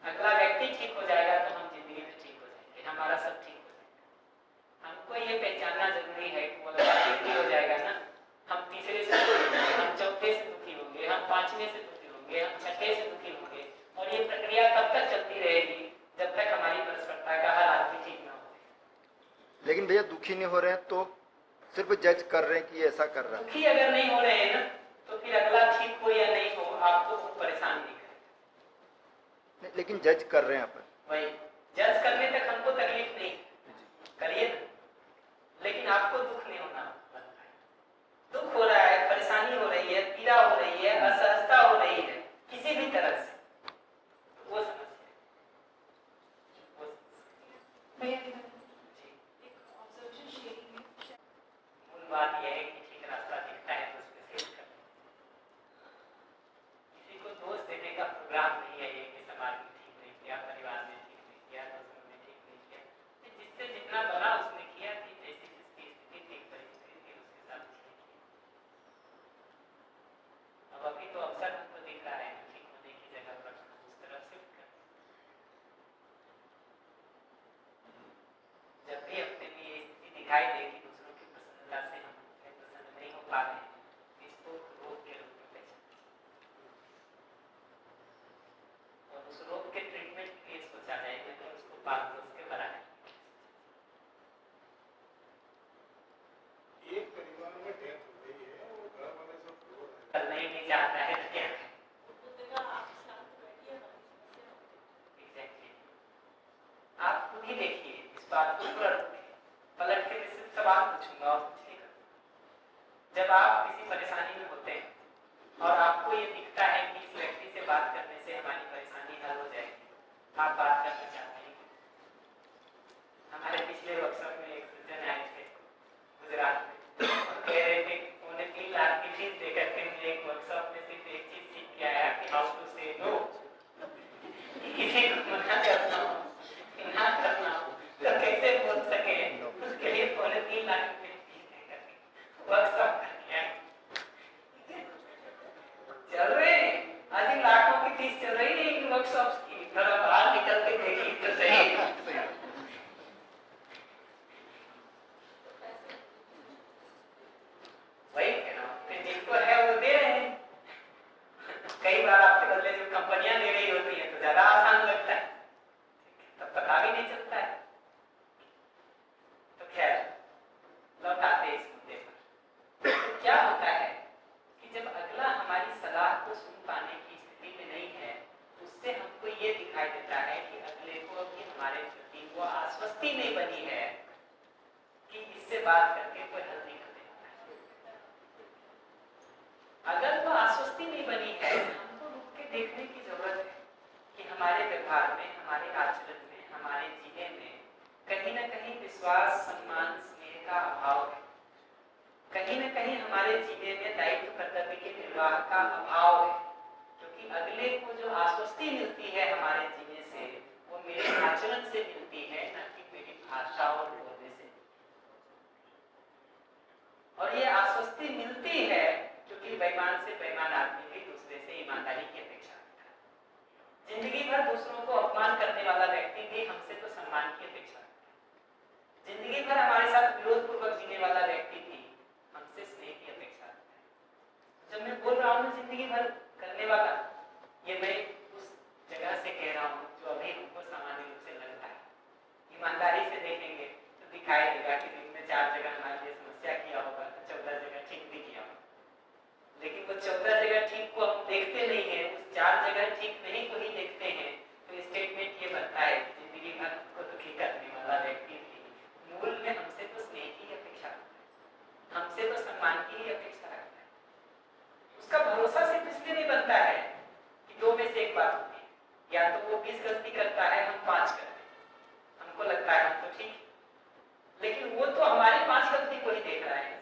[SPEAKER 1] अगला व्यक्ति ठीक हो जाएगा तो हम जिंदगी में ठीक हो जाएंगे, हमारा सब ठीक हो जाएगा। हमको ये पहचानना जरूरी है कि वो अगला ठीक हो जाएगा ना, हम तीसरे से दुखी होंगे, हम चौथे से दुखी होंगे, हम पांचवें से दुखी होंगे, हम छठे से दुखी होंगे, और ये प्रक्रिया तब तक चलती रहेगी जब तक हमारी परस्परता का हालात भी ठीक ना हो।
[SPEAKER 4] लेकिन भैया दुखी नहीं हो रहे हैं तो सिर्फ जज कर रहे हैं कि ऐसा कर रहा है।
[SPEAKER 1] दुखी अगर नहीं हो रहे हैं ना, तो फिर अगला ठीक हो या नहीं हो आपको वो परेशान नहीं करेगा।
[SPEAKER 4] लेकिन जज कर रहे हैं अपन,
[SPEAKER 1] वही जज करने तक हमको तकलीफ नहीं, करिए ना, लेकिन आपको दुख नहीं होना। दुख हो रहा है, परेशानी हो रही है, पीड़ा हो रही है, असहजता हो रही है किसी भी तरह से, तो वो समस्या है। मूल बात यह है कि ठीक रास्ता दिखता है तो उसमें से कर। किसी को दोष देने का प्रोग्राम नहीं है ये कि समाज में ठीक नहीं किया, परिवार में ठीक नहीं किया, दोस्तों में ठीक नहीं किया। जिससे जितना बना उसने किया थी, जैसी जिसकी स्थिति थी, परिस्थिति थी, उसके साथ ठीक किया। अब अभी तो अवसर हमको दिख रहा है ठीक होने की जगह पर उस तरफ शिफ्ट कर। जब भी अपने लिए स्थिति दिखाई देगी दूसरों की प्रसन्नता से हम प्रसन्न नहीं हो पा रहे हैं, इसको रोग के रूप में पहचानें और उस रोग के ट्रीटमेंट के लिए सोचा जाएगा कि उसको पाल पोस के बढ़ाएं।
[SPEAKER 3] एक परिवार में डेथ हो गई है और घर वाले सब रो रहे हैं।
[SPEAKER 1] करना ही नहीं चाहता है तो क्या करें? Exactly. आप खुद ही देखिए इस बात को पलट के सिर्फ सवाल पूछूंगा और कुछ नहीं करूंगा। जब आप किसी परेशानी में होते हैं और आपको ये दिखता है कि इस व्यक्ति से बात करने से हमारी परेशानी हल हो जाएगी, आप बात करना चाहते हैं। हमारे पिछले वर्कशॉप में एक सज्जन आए थे गुजरात में, कह रहे थे 3.25 लाख की फीस देकर के मुझे एक वर्कशॉप में सिर्फ एक चीज सीख के आया कि हाउ टू से नो। किसी को मना करना हो, ना करना हो तो कैसे बोल सके, उसके लिए 3.25 लाख रुपए फीस देकर वर्कशॉप कर दिया। चल रहे आज इन लाखों की फीस चल रही है इन वर्कशॉप्स की, थोड़ा बाहर निकल के देखिए तो सही। वही कह रहा हूँ, जिनको है वो दे रहे हैं। कई बार आपके बदले जो कंपनियां दे रही होती हैं तो ज्यादा आसान लगता है, तब पता भी नहीं चलता है। तो खैर लौटाते इस मुद्दे पर, तो क्या होता है कि जब अगला हमारी सलाह को सुन पाने की स्थिति में नहीं है, उससे हमको ये दिखाई देता है कि अगले को भी हमारे प्रति वो आश्वस्ति नहीं बनी है कि इससे बात करके कोई हल नहीं कर देगा। अगर वो आश्वस्ति नहीं बनी है, हमको रुक के देखने की जरूरत है कि हमारे व्यवहार में, हमारे आचरण में, हमारे जीने में कहीं ना कहीं विश्वास, सम्मान, स्नेह का अभाव है। कहीं ना कहीं हमारे जीने में दायित्व कर्तव्य के निर्वाह का अभाव है, क्योंकि अगले को जो आश्वस्ति मिलती है हमारे जीने से, वो मेरे आचरण से मिलती है, न कि मेरी भाषा और बोलने से। और ये आश्वस्ति मिलती है क्योंकि बेईमान से बेईमान आदमी भी दूसरे से ईमानदारी की अपेक्षा रखता है। जिंदगी भर दूसरों को अपमान करने वाला व्यक्ति भी हमसे तो सम्मान की अपेक्षा रखता है। जिंदगी भर हमारे साथ विरोध पूर्वक जीने वाला व्यक्ति भी हमसे स्नेह की अपेक्षा रखता है। जब मैं बोल रहा हूँ जिंदगी भर करने वाला, ये मैं उस जगह से कह रहा हूँ जो अभी हमको सामान्य रूप से लगता है। ईमानदारी से देखेंगे तो दिखाई देगा कि दिन में 4 जगह हमारे लिए समस्या किया होगा, 14 जगह ठीक भी किया होगा। लेकिन वो 14 जगह ठीक को हम देखते नहीं है, उस 4 जगह ठीक नहीं को ही देखते हैं। तो स्टेटमेंट ये बनता है कि जिंदगी भर को दुखी करने वाला व्यक्ति भी मूल में हमसे तो स्नेह की अपेक्षा सम्मान की ही अपेक्षा रखता है। उसका भरोसा सिर्फ इसलिए नहीं बनता है कि 2 में से एक बात होती है, या तो वो 20 गलती करता है, हम 5 करते हैं, हमको लगता है हम तो ठीक है, लेकिन वो तो हमारी 5 गलती को ही देख रहा है,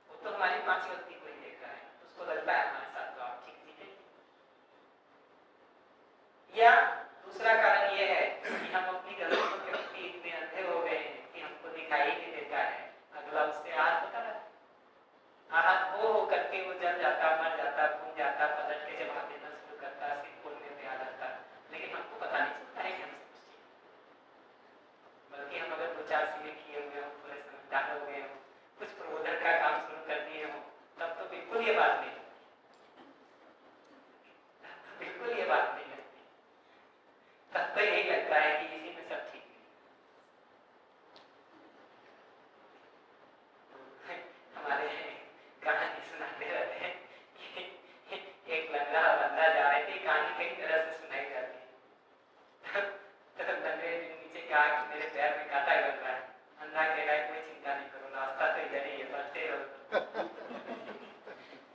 [SPEAKER 1] वो तो हमारी 5 गलती को ही देख रहा है, उसको लगता है हमारे साथ तो आप ठीक जीते। या दूसरा कारण ये है कि हम अपनी गलतियों के प्रति इतने अंधे हो गए हैं कि हमको दिखाई नहीं देता है अगला उससे आहत होता रहता, आहत हो करके वो जल जाता, मर जाता, घूम जाता, पलट के जवाब देना शुरू करता, सिर खोलने पे आ जाता, लेकिन हमको पता नहीं चलता है कि हमसे कुछ किया। बल्कि हम अगर 2-4 सीधे किए हुए हो, थोड़े समझदार हो गए हो, कुछ प्रबोधन का काम शुरू कर दिए हो, तब तो बिल्कुल ये बात नहीं, बिल्कुल ये बात नहीं लगती, तब तो यही लगता है कि इसी में सब ठीक है। हमारे कहानी सुनाते रहते हैं कि एक लंगड़ा बंदा जा रहे थे, कहानी कई तरह से सुनाई जाती है। तो लंगड़े ने नीचे कहा कि मेरे पैर में कांटा लग रहा है, अंधा कह रहा है कोई चिंता नहीं करो, रास्ता तो इधर ही है, बढ़ते रहो।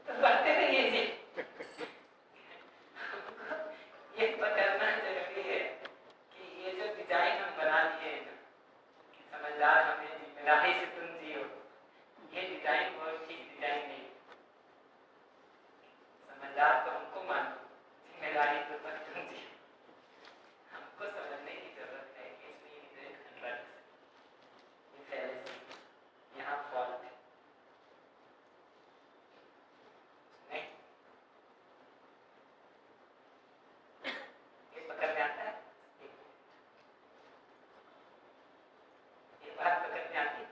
[SPEAKER 1] तो बढ़ते रहिए जी। ये पकड़ना जरूरी है कि ये जो डिजाइन हम बना लिए हैं, समझदार हमें जिम्मेदारी से तुम जियो, ये डिजाइन बहुत ठीक डिजाइन नहीं। समझदार तो हमको मानो, जिम्मेदारी तो पर तुम जियो। हमको समझने की जरूरत है कि इसमें यहाँ फॉल्ट है नहीं, ये पकड़ में आता है, ये बात पकड़ में आती है।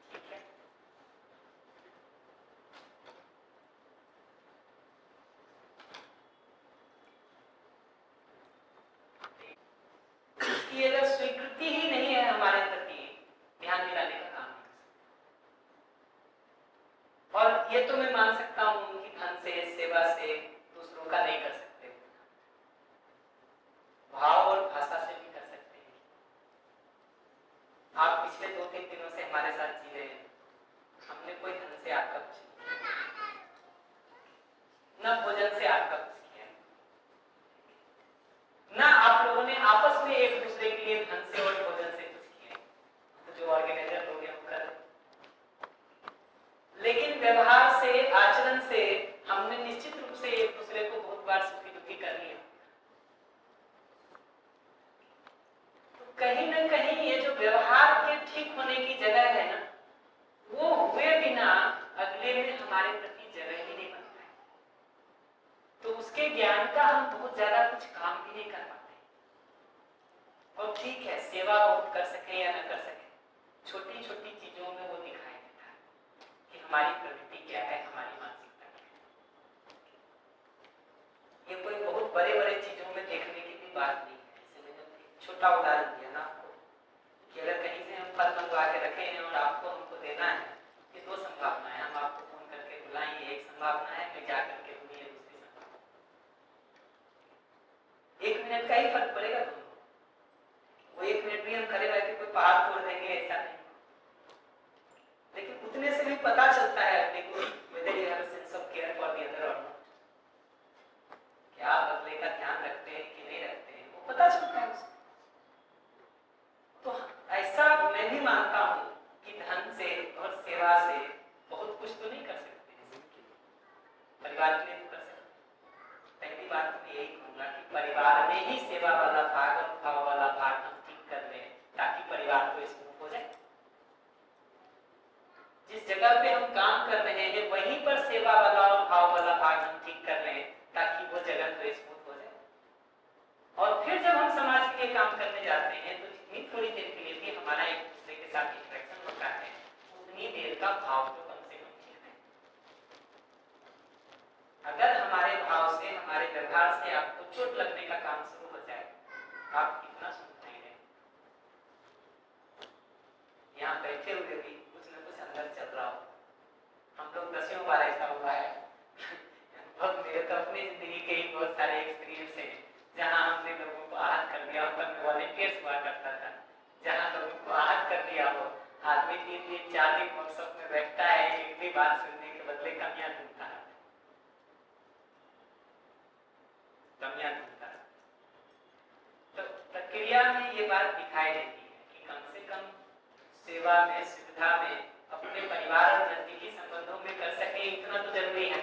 [SPEAKER 1] ठीक है, इसकी अगर स्वीकृति ही नहीं है हमारे प्रति, ध्यान दिलाने का काम नहीं कर सकते। और ये तो मैं मान सकता हूं कि धन से, सेवा से दूसरों का नहीं कर सकते, भाव और भाषा से भी कर सकते हैं। आप पिछले 2-3 दिनों से हमारे साथ जी रहे हैं, हमने कोई धन से आपका कुछ नहीं किया, न भोजन से आपका कुछ किया, ना आप लोगों ने आपस में एक दूसरे के लिए धन से और भोजन से कुछ किया, तो जो ऑर्गेनाइजर लोग हैं वो कर, लेकिन व्यवहार से, आचरण से हमने निश्चित रूप से एक दूसरे को बहुत बार सुखी दुखी कर लिया। तो कहीं ना कहीं ये जो व्यवहार के ठीक होने की जगह है ना, वो हुए बिना अगले में हमारे प्रति जगह ही नहीं बनता है, तो उसके ज्ञान का हम बहुत ज्यादा कुछ काम भी नहीं कर पाते। और ठीक है, सेवा बहुत कर सके या न कर सके, छोटी छोटी चीजों में वो दिखाई देता है कि हमारी प्रवृत्ति क्या है, हमारी मानसिकता क्या है। ये कोई बहुत बड़े बड़े चीजों में देखने की भी बात नहीं है। जैसे मैंने एक छोटा उदाहरण दिया ना आपको कि अगर कहीं से हम फल मंगवा के रखे हैं और आपको हमको देना है, ये 2 संभावना है, हम आपको फोन करके बुलाएंगे, एक संभावना है, मैं जा करके दूंगी, दूसरी संभावना, 1 मिनट का ही फर्क पड़ेगा दोनों। वो 1 मिनट भी हम खड़े रह के कोई पहाड़ तोड़ देंगे ऐसा नहीं, लेकिन उतने से भी पता चलता है अपने को whether you have a sense of care for the other or not, क्या आप अगले का ध्यान रखते हैं कि नहीं रखते हैं, वो पता चलता है उसको। तो ऐसा मैं भी मानता हूं कि धन से और सेवा से बहुत कुछ तो नहीं कर सकते, परिवार के लिए तो कर सकते। पहली बात तो यही कहूंगा कि परिवार में ही सेवा वाला भाग और भाव वाला भाग हम ठीक कर लें, ताकि परिवार को स्मूथ हो जाए। जिस जगह पे हम काम कर रहे हैं वहीं पर सेवा वाला और भाव वाला भाग हम ठीक कर लें, ताकि वो जगह तो स्मूथ हो जाए। और फिर जब हम समाज के लिए काम करने जाते हैं तो जितनी थोड़ी देर के लिए भी हमारा एक दूसरे के साथ इंटरेक्शन होता है, उतनी देर का भाव तो कम से कम ठीक है। अगर हमारे भाव से, हमारे व्यवहार से आपको चोट लगने का काम शुरू हो जाए, आप कितना सुनते हैं। यहाँ पे बैठे हुए भी कुछ न कुछ अंदर चल रहा हो। हम लोग 10वीं बार ऐसा हुआ है बहुत, मेरे तो अपनी जिंदगी के ही बहुत सारे एक्सपीरियंस हैं जहाँ हमने लोगों को आहत कर दिया हो। तब वॉलंटियर्स हुआ करता था, जहाँ लोगों को आहत कर दिया हो, आदमी 3 दिन 4 दिन वर्कशॉप में बैठता है, एक भी बात सुनने के बदले कमियां ढूंढता है, कमियां ढूंढता है। तो प्रक्रिया में ये बात दिखाई देती है कि कम से कम सेवा में, सुविधा में, अपने परिवार और नजदीकी संबंधों में कर सके इतना तो जरूरी है।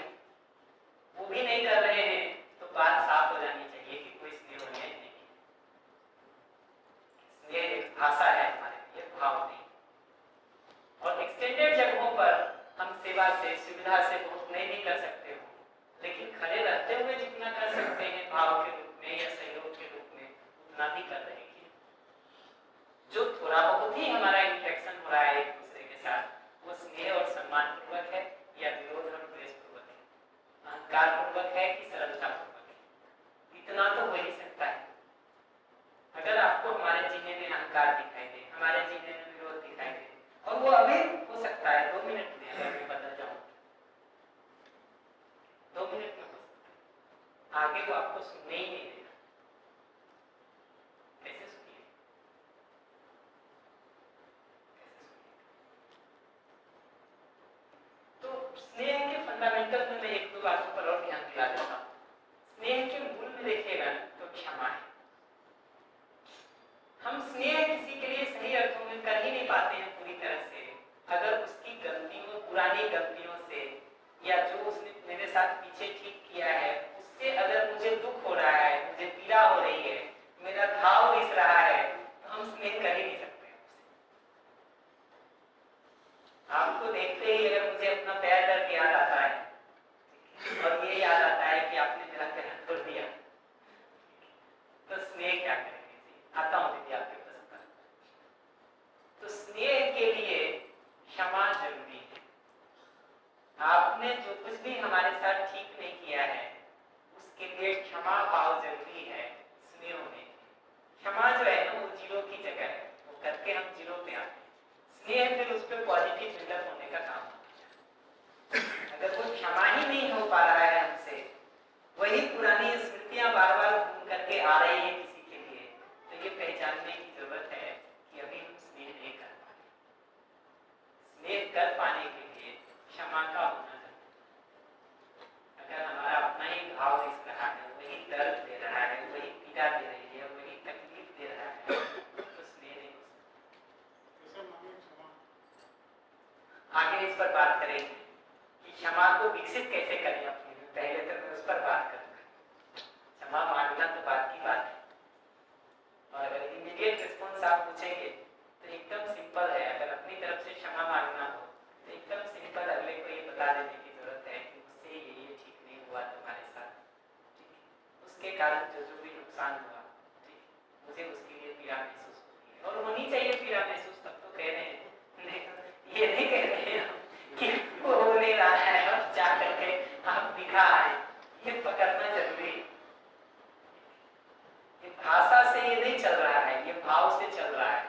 [SPEAKER 1] वो भी नहीं कर रहे हैं तो बात साफ हो जानी चाहिए कि कोई स्नेह हो नहीं। स्नेह एक भाषा है हमारे लिए, भाव नहीं। और एक्सटेंडेड जगहों पर हम सेवा से, सुविधा से बहुत नहीं भी कर सकते हो, लेकिन खड़े रहते हुए जितना कर सकते हैं भाव के रूप में या सहयोग के रूप में, उतना भी कर रहे हैं। जो थोड़ा बहुत ही हमारा इंटरेक्शन हो रहा है एक दूसरे के साथ, वो स्नेह और सम्मान पूर्वक है या विरोध और द्वेष पूर्वक है, अहंकार पूर्वक है कि सरलता पूर्वक है, इतना तो हो ही सकता है। अगर आपको हमारे जीने में अहंकार दिखाई दे, हमारे जीने में विरोध दिखाई दे, और वो अभी हो सकता है 2 मिनट में अगर मैं बदल जाऊं, 2 मिनट में हो सकता है, आगे वो आपको सुनने ही नहीं देगा। कैसे सुनिए? तो स्नेह के फंडामेंटल में मैं 1-2 बातों पर और ध्यान दिला देता हूँ। स्नेह के मूल में देखिएगा तो क्षमा है। हम स्नेह किसी के लिए सही अर्थों में कर ही नहीं पाते हैं पूरी तरह से, अगर उसकी गलतियों, पुरानी गलतियों से, या जो उसने मेरे साथ पीछे ठीक किया है उससे अगर मुझे दुख हो रहा है, मुझे पीड़ा हो रही है, मेरा घाव दिख रहा है, तो हम स्नेह कर ही नहीं सकते। आपको देखते ही अगर मुझे अपना पैर दर्द याद आता है और ये याद आता है कि आपने मेरा पैर तोड़ दिया, तो स्नेह क्या करेंगे? आता हूं दीदी आपके पास। तो स्नेह के लिए क्षमा जरूरी है। आपने जो कुछ भी हमारे साथ ठीक नहीं किया है उसके लिए क्षमा भाव जरूरी है। स्नेह होने क्षमा जो है ना, वो जीरो की जगह है, वो करके हम जीरो पे आते हैं। स्नेह फिर उस पर पॉजिटिव बिल्डअप होने का काम है। अगर वो क्षमा ही नहीं हो पा रहा है हमसे, वही पुरानी स्मृतियां बार बार घूम करके आ रही है किसी के लिए, तो ये पहचानने की जरूरत है कि अभी हम स्नेह नहीं कर पा रहे। स्नेह कर पाने के लिए क्षमा का होना चाहिए। अगर हमारा अपना ही भाव दिख रहा है, वही दर्द दे रहा है, वही पीड़ा दे रही है, वही तकलीफ दे रहा है, तो स्नेह नहीं हो सकता। आगे इस पर बात करेंगे कि क्षमा को विकसित कैसे करें अपने में। पहले तो मैं उस पर बात करूंगा। क्षमा मांगना तो बात की बात है, और अगर इमीडिएट रिस्पॉन्स आप पूछेंगे तो एकदम सिंपल है। अगर अपनी तरफ से क्षमा मांगना हो तो एकदम सिंपल, अगले को ये बता देने की जरूरत है कि मुझसे ये ठीक नहीं हुआ तुम्हारे साथ, ठीक है, उसके कारण जो जो भी नुकसान हुआ, ठीक, मुझे उसके लिए पीड़ा महसूस होती है और होनी चाहिए पीड़ा महसूस। तब तो कह रहे हैं, ये नहीं कह रहे हैं कि वो हो नहीं रहा है और जा करके आप दिखा है, ये पकड़ना जरूरी है। ये भाषा से ये नहीं चल रहा है, ये भाव से चल रहा है।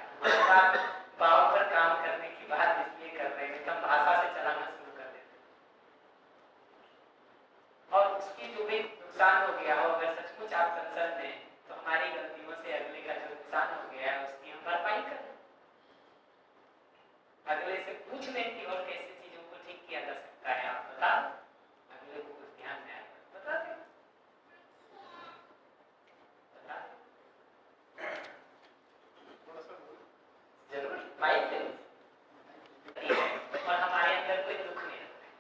[SPEAKER 1] भाव पर काम करने की बात इसलिए कर रहे हैं, हम भाषा से चलाना शुरू कर देते हैं, और उसकी जो भी नुकसान हो गया हो, अगर सचमुच आप कंसर्न हैं तो हमारी गलतियों से अगले का जो नुकसान हो गया है उसकी हम भरपाई करें। अगले से पूछ लें कि और कैसे चीजों को ठीक किया जा सकता है, आप बता, अगले को कुछ ध्यान में आएगा बता दें, जरूर माइक ले और हमारे अंदर कोई दुख नहीं रहता है,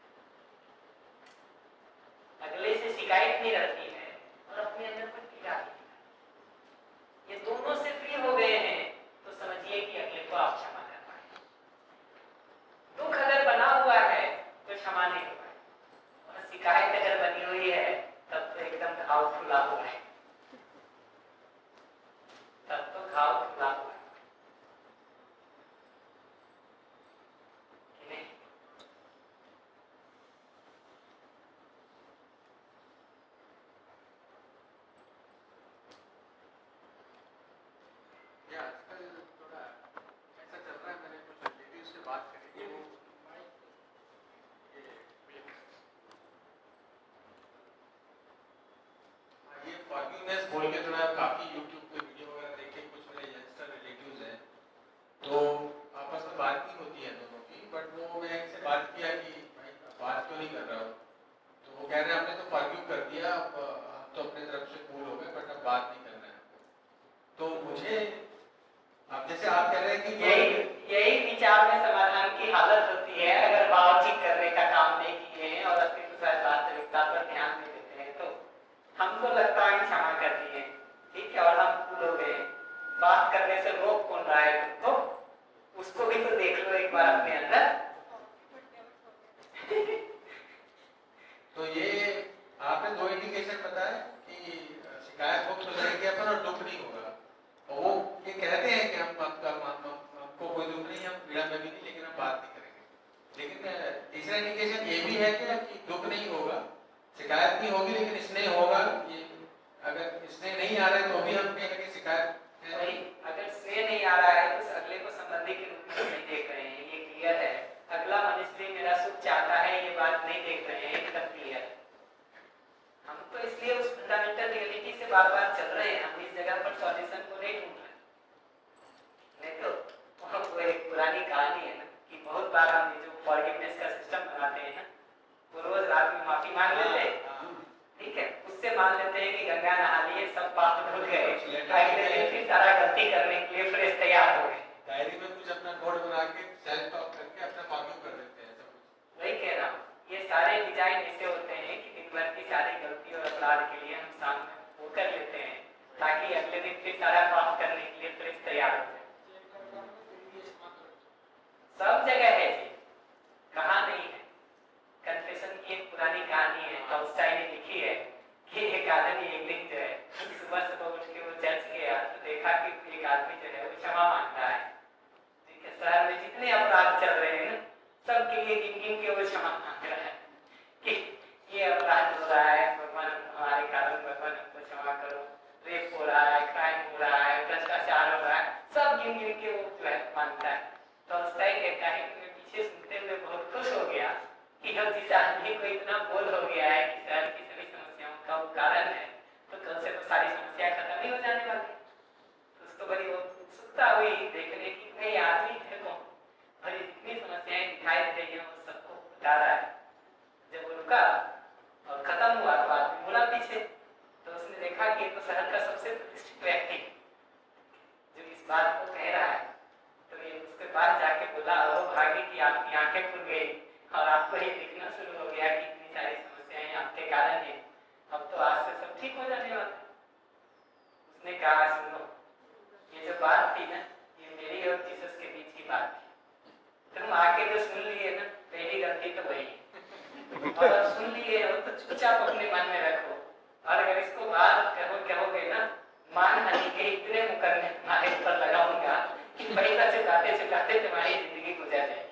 [SPEAKER 1] अगले से शिकायत नहीं रहती है और अपने अंदर कोई पीड़ा नहीं, ये दोनों से फ्री हो गए हैं तो समझिए कि अगले को आप क्षमा कर पाए। दुख अगर बना हुआ है तो क्षमा नहीं हो पाए, और शिकायत अगर बनी हुई है तब तो एकदम घाव फुला हुआ है, तब तो घाव फुला हुआ है।
[SPEAKER 5] आजकल थोड़ा ऐसा चल
[SPEAKER 3] बात करेंगे वो ये फॉर्ग्यूनेस बोल के थोड़ा काफी यूट्यूब पे वीडियो वगैरह देखे, कुछ मेरे यंगस्टर रिलेटिव्स हैं तो आपस में बात नहीं होती है दोनों की, बट वो मैं इनसे बात किया कि भाई बात क्यों नहीं कर रहा हो, तो वो कह रहे हैं हमने तो फॉर्ग्यू कर दिया, अब हम तो अपने तरफ से कूल हो गए, बट अब बात नहीं करना है। तो मुझे अब जैसे आप कह रहे हैं कि
[SPEAKER 1] यही विचार में समाधान की हालत होती है अगर भाव ठीक करने का काम नहीं किए हैं और अस्तित्व वास्तविकता पर ध्यान नहीं देते हैं। तो हमको लगता है क्षमा कर दिए, ठीक है, और हम कूल हो गए, बात करने से रोक कौन रहा है तुमको? उसको भी तो देख लो एक बार अपने अंदर।
[SPEAKER 3] तो ये आपने दो इंडिकेशन बताया कि शिकायत मुक्त हो जाएगी अपन और दुख नहीं होगा, और वो ये कहते हैं कि हमको कोई दुख नहीं, हम पीड़ा में भी नहीं, लेकिन हम बात नहीं करेंगे। लेकिन तीसरा इंडिकेशन ये भी है कि दुख नहीं होगा, शिकायत नहीं होगी, लेकिन स्नेह होगा। ये अगर स्नेह नहीं आ रहा है तो भी हम कहीं ना कहीं शिकायत
[SPEAKER 1] वही, अगर स्नेह नहीं आ रहा है तो अगले को संबंधी के रूप में नहीं देख रहे हैं, ये क्लियर है। अगला मनुष्य मेरा सुख चाहता है, ये बात नहीं देख रहे हैं, एकदम क्लियर। हम तो इसलिए उस फंडामेंटल रियलिटी से बार बार चल रहे हैं, हम इस जगह पर सॉल्यूशन को नहीं ढूंढ रहे। नहीं तो वो एक पुरानी कहानी है ना कि बहुत बार हम जो फॉरगिवनेस का सिस्टम बनाते हैं ना, वो रोज रात में माफी मांग लेते हैं, ठीक है, उससे मान लेते हैं कि गंगा नहा लिए, सब पाप धुल गए, अगले दिन फिर सारा गलती करने के लिए फ्रेश तैयार हो गए।
[SPEAKER 3] डायरी में कुछ अपना नोट बना के सेल्फ टॉक करके अपना फॉर्ग्यू कर देते हैं सब कुछ।
[SPEAKER 1] वही कह रहा हूँ, ये सारे डिजाइन ऐसे होते हैं कि दिन भर की सारी गलती और अपराध के लिए हम सामने वो कर लेते हैं ताकि अगले दिन फिर सारा पाप करने के लिए फ्रेश तैयार हो जाए। सब जगह है जी, कहाँ नहीं है। कन्फेशन की एक पुरानी कहानी है, टॉल्स्टॉय ने लिखी है कि एक आदमी एक दिन जो है सुबह सुबह उठ के वो चर्च गया तो देखा कि एक आदमी जो है वो क्षमा मांग रहा है, ठीक है, शहर में जितने अपराध चल रहे हैं ना सबके लिए गिन गिन के वो क्षमा मांग रहा है कि ये अपराध हो रहा है, भगवान हमारे कारण भगवान हमको क्षमा करो, रेप हो रहा है, क्राइम हो रहा है, भ्रष्टाचार हो रहा है, सब गिन गिन के वो जो है मांगता है। टॉल्स्टॉय कहता है कि मैं पीछे सुनते हुए बहुत खुश हो गया कि अब जिस आदमी को इतना बोध हो गया है कि शहर की सभी समस्याओं का वो कारण है, तो कल से तो सारी समस्या खत्म ही हो जाने वाली। तो उसको बड़ी उत्सुकता हुई देखने की भाई आदमी है कौन, और जितनी समस्याएं दिखाई दे रही है वो सबको बता रहा है। जब वो रुका और खत्म हुआ तो आदमी मुड़ा पीछे, तो उसने देखा कि ये तो शहर का सबसे प्रतिष्ठित व्यक्ति जो इस बात को कह रहा है, तो ये उसके पास जाके बोला, ओ भागी की आपकी आंखें खुल गई और आपको ये दिखना शुरू हो गया कि इतनी सारी समस्याएं आपके कारण है, अब तो आज से सब ठीक हो जाने वाला है। उसने कहा सुनो, ये जो बात थी ना ये मेरी और जीसस के बीच की बात थी, तुम आके जो सुन लिए ना पहली गलती तो वही है, और अब सुन लिए हो तो चुपचाप अपने मन में रखो, और अगर इसको बात कहोगे ना मानहानि के इतने मुकदमे तुम्हारे ऊपर लगाऊंगा कि पैसा चुकाते चुकाते तुम्हारी जिंदगी गुजर जाएगी।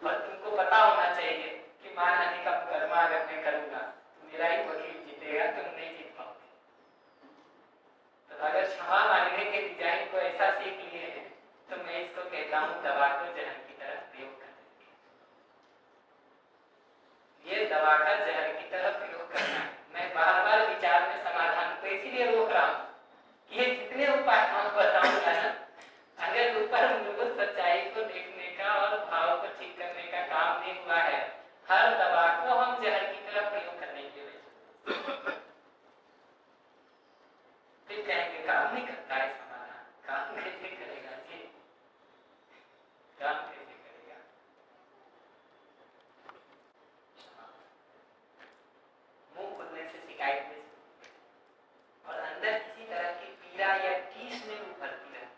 [SPEAKER 1] और तुमको पता होना चाहिए कि मानहानि का मुकदमा अगर मैं करूंगा तो मेरा ही वकील जीतेगा, तुम नहीं जीत पाओगे। तो अगर क्षमा मांगने के डिजाइन को ऐसा सीख लिए हैं तो मैं इसको कहता हूँ दवा को जहर की तरह प्रयोग करना। ये दवा का जहर की तरह प्रयोग करना है। मैं बार बार विचार में समाधान को इसीलिए रोक रहा हूँ कि ये जितने उपाय हम बताऊंगा ना, अगर ऊपर मूलभूत सच्चाई को देखने का और भाव को ठीक करने का काम नहीं हुआ है, हर दवा को हम जहर की तरह प्रयोग करने के लिए फिर कहेंगे काम नहीं करता है समाधान। काम कैसे करेगा जी, काम कैसे करेगा? मुंह खुलने से शिकायत नहीं, और अंदर किसी तरह की पीड़ा या टीस में उभरती रहती,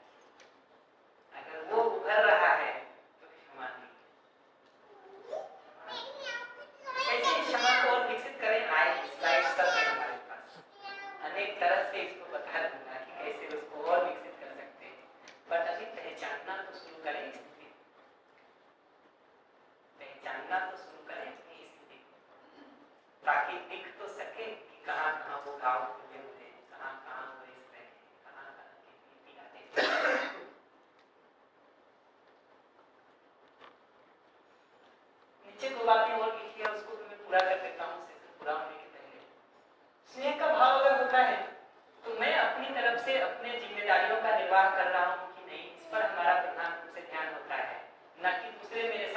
[SPEAKER 1] अगर वो उभर रहा है तो क्षमा नहीं।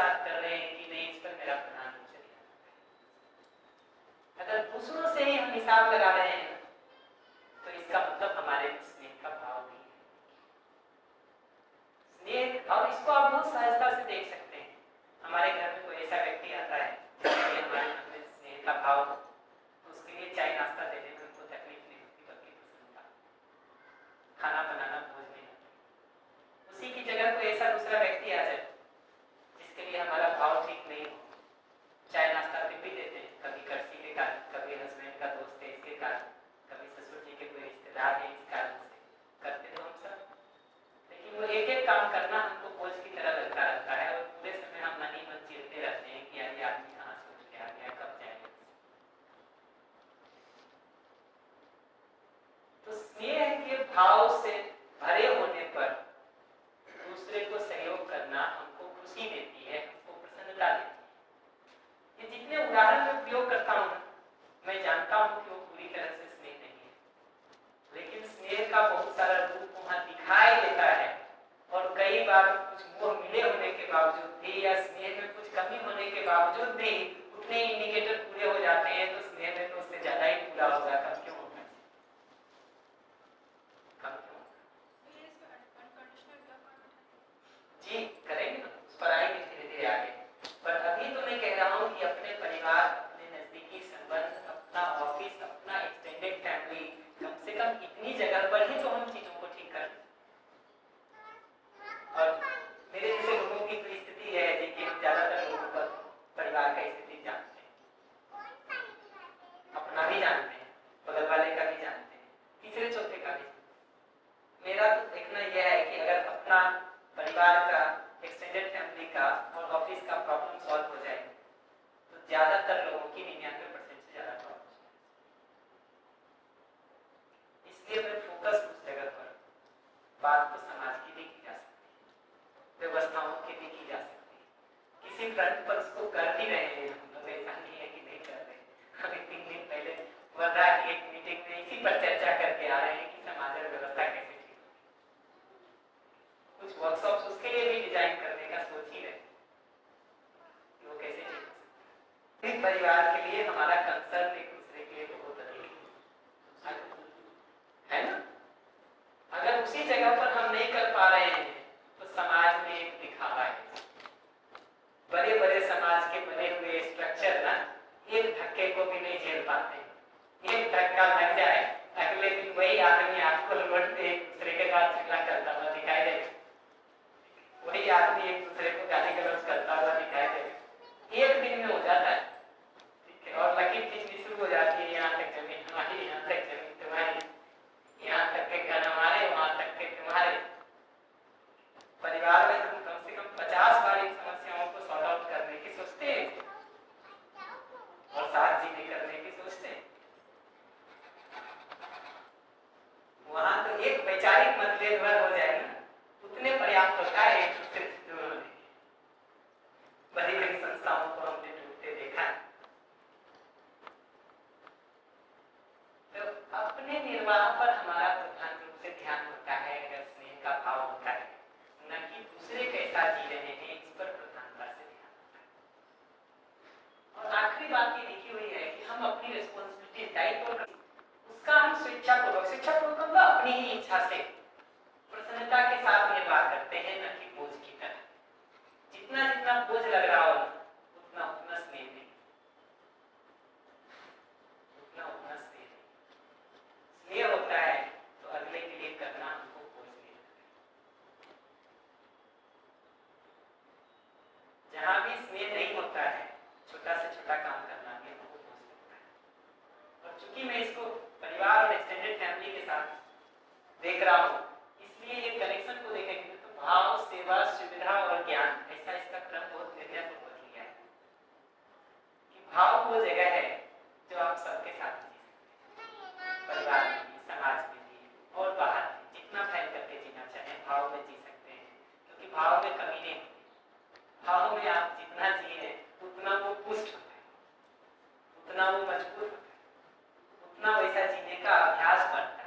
[SPEAKER 1] साथ कर रहे हैं कि नहीं, इस पर मेरा प्रधान रूप से ध्यान है। अगर दूसरों से ही हम हिसाब लगा रहे हैं तो इसका मतलब हमारे स्नेह का भाव नहीं है। स्नेह, और इसको आप बहुत सहजता से देख सकते हैं। हमारे घर में कोई ऐसा व्यक्ति आता है जिसके लिए हमारे मन में स्नेह का भाव, तो उसके लिए चाय नाश्ता देने में हमको तकलीफ नहीं होती, बल्कि प्रसन्नता। खाना बनाना बोझ नहीं होता। उसी की जगह कोई ऐसा दूसरा व्यक्ति आ जाए जिसके लिए हमारा भाव ठीक नहीं हो, चाय नाश्ता फिर भी देते हैं, कभी कर्सी के कारण, कभी हस्बैंड का दोस्त है इसके कारण, कभी ससुर जी के कोई रिश्तेदार है इस कारण से करते तो हम सब, लेकिन वो एक एक काम करना हमको बोझ की तरह लगता रहता है और पूरे समय हम मन ही मन चिढ़ते रहते हैं कि यार ये आदमी कहाँ से उठ के आ गया, कब जाएगा। तो स्नेह के भाव से भरे होने पर दूसरे को सहयोग करना हमको खुशी देती है, हमको प्रसन्नता देती है। ये जितने उदाहरण मैं प्रयोग करता हूँ, मैं जानता हूँ कि वो पूरी तरह से स्नेह नहीं है, लेकिन स्नेह का बहुत सारा रूप वहां दिखाई देता है। और कई बार कुछ मोह मिले होने के बावजूद भी या स्नेह में कुछ कमी होने के बावजूद भी उतने इंडिकेटर पूरे हो जाते हैं, तो स्नेह में तो उससे ज्यादा ही पूरा होगा। कम क्यों होगा? कम क्यों? जी करेंगे ना, उस पर आएंगे धीरे धीरे आगे। पर अभी तो मैं कह रहा हूँ कि अपने परिवार, अपने नजदीकी संबंध, अपना ऑफिस, अपना एक्सटेंडेड फैमिली, कम से कम इतनी जगह पर ही तो हम चीजों को ठीक कर। और मेरे जैसे लोगों की तो स्थिति है जी कि हम ज्यादातर लोगों का परिवार का स्थिति जानते हैं, अपना भी जानते हैं, बगल वाले का भी जानते हैं, तीसरे चौथे का भी। मेरा तो देखना यह है कि अगर अपना परिवार का, एक्सटेंडेड फैमिली का और ऑफिस का प्रॉब्लम सॉल्व हो जाए तो ज्यादातर लोगों की 99% से ज्यादा प्रॉब्लम। इसलिए मैं फोकस उस जगह पर, बात तो समाज की भी की जा सकती है, व्यवस्थाओं की भी की जा सकती है, किसी फ्रंट पर उसको कर भी रहे हैं हम लोग, ऐसा नहीं है कि नहीं कर रहे। अभी 3 दिन पहले वर्धा की एक मीटिंग में इसी पर चर्चा करके आ रहे हैं कि समाज और व्यवस्था कैसे ठीक हो। कुछ वर्कशॉप्स उसके लिए भी डिजाइन करने का सोच ही रहे, वो कैसे ठीक हो सकता है। परिवार के लिए हमारा कंसर्न एक दूसरे के लिए बहुत अधिक है ना। अगर उसी जगह पर हम नहीं कर पा रहे हैं तो समाज में एक दिखावा है। बड़े बड़े समाज के बने हुए स्ट्रक्चर ना एक धक्के को भी नहीं झेल पाते। एक धक्का लग जाए, अगले दिन वही आदमी आपको लौट के एक दूसरे के साथ झगड़ा करता हुआ दिखाई देगा, वही आदमी एक दूसरे को गाली गलौज करता हुआ दिखाई देगा। एक दिन में हो जाता है, ठीक है। और लकीर खींचनी शुरू हो जाती है, यहाँ तक जमीन हमारी, यहाँ तक जमीन तुम्हारी, यहाँ तक के घर हमारे, वहां तक के तुम्हारे। परिवार में हम कम से कम 50 बार इन समस्याओं को सॉल्व आउट करने की सोचते हैं और साथ जीने करने की सोचते हैं। वहां तो एक वैचारिक मतभेद हो जाए ना, उतने पर्याप्त होता है एक दूसरे से दूर होने। बड़ी बड़ी संस्थाओं को हमने टूटते देखा। तो अपने निर्वाह पर हमारा प्रधान रूप से ध्यान होता है, अगर स्नेह का भाव होता है, न कि दूसरे कैसा जी रहे हैं इस पर प्रधानता से ध्यान होता है। और आखिरी बात ये लिखी हुई है कि हम अपनी रिस्पॉन्सिबिलिटी, दायित्व उसका हम स्वेच्छापूर्वक अपनी ही इच्छा से प्रसन्नता के साथ निर्वाह करते हैं, न कि बोझ की तरह। जितना जितना बोझ लग रहा हो उतना उतना स्नेह नहीं, उतना उतना स्नेह नहीं। स्नेह होता है तो अगले के लिए करना हमको बोझ नहीं लगता। जहां भी स्नेह नहीं होता है, छोटा से छोटा काम करना भी हमको बोझ लगता है। और चूंकि मैं इसको परिवार और एक्सटेंडेड फैमिली के साथ देख रहा हूँ, इसलिए ये कनेक्शन को देखेंगे तो भाव, सेवा, सुविधा और ज्ञान, ऐसा इसका क्रम बहुत निर्णयपूर्वक लिया है कि भाव वो जगह है जो आप सबके साथ जी सकते हैं, परिवार में भी, समाज में भी और बाहर भी, जितना फैल करके जीना चाहें भाव में जी सकते हैं, क्योंकि भाव में कमी नहीं होती। भाव में आप जितना जिए उतना वो पुष्ट होता है, उतना वो मजबूत होता है, उतना वैसा जीने का अभ्यास बढ़ता है।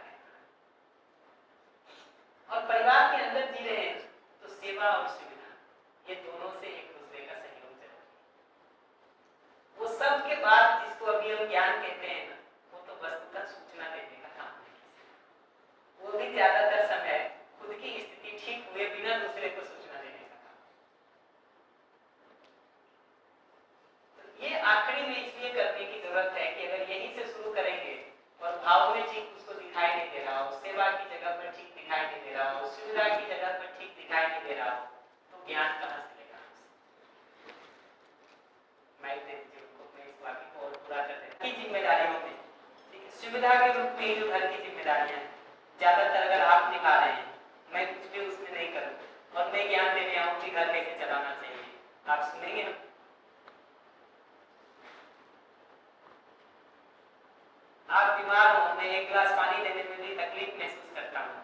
[SPEAKER 1] सुविधा के रूप में जो घर की जिम्मेदारियां हैं ज्यादातर अगर आप निभा रहे हैं, मैं कुछ भी उसमें नहीं करूँ और मैं ज्ञान देने आऊँ कि घर कैसे चलाना चाहिए, आप सुनेंगे ना? आप बीमार हो, मैं एक गिलास पानी देने में भी तकलीफ महसूस करता हूँ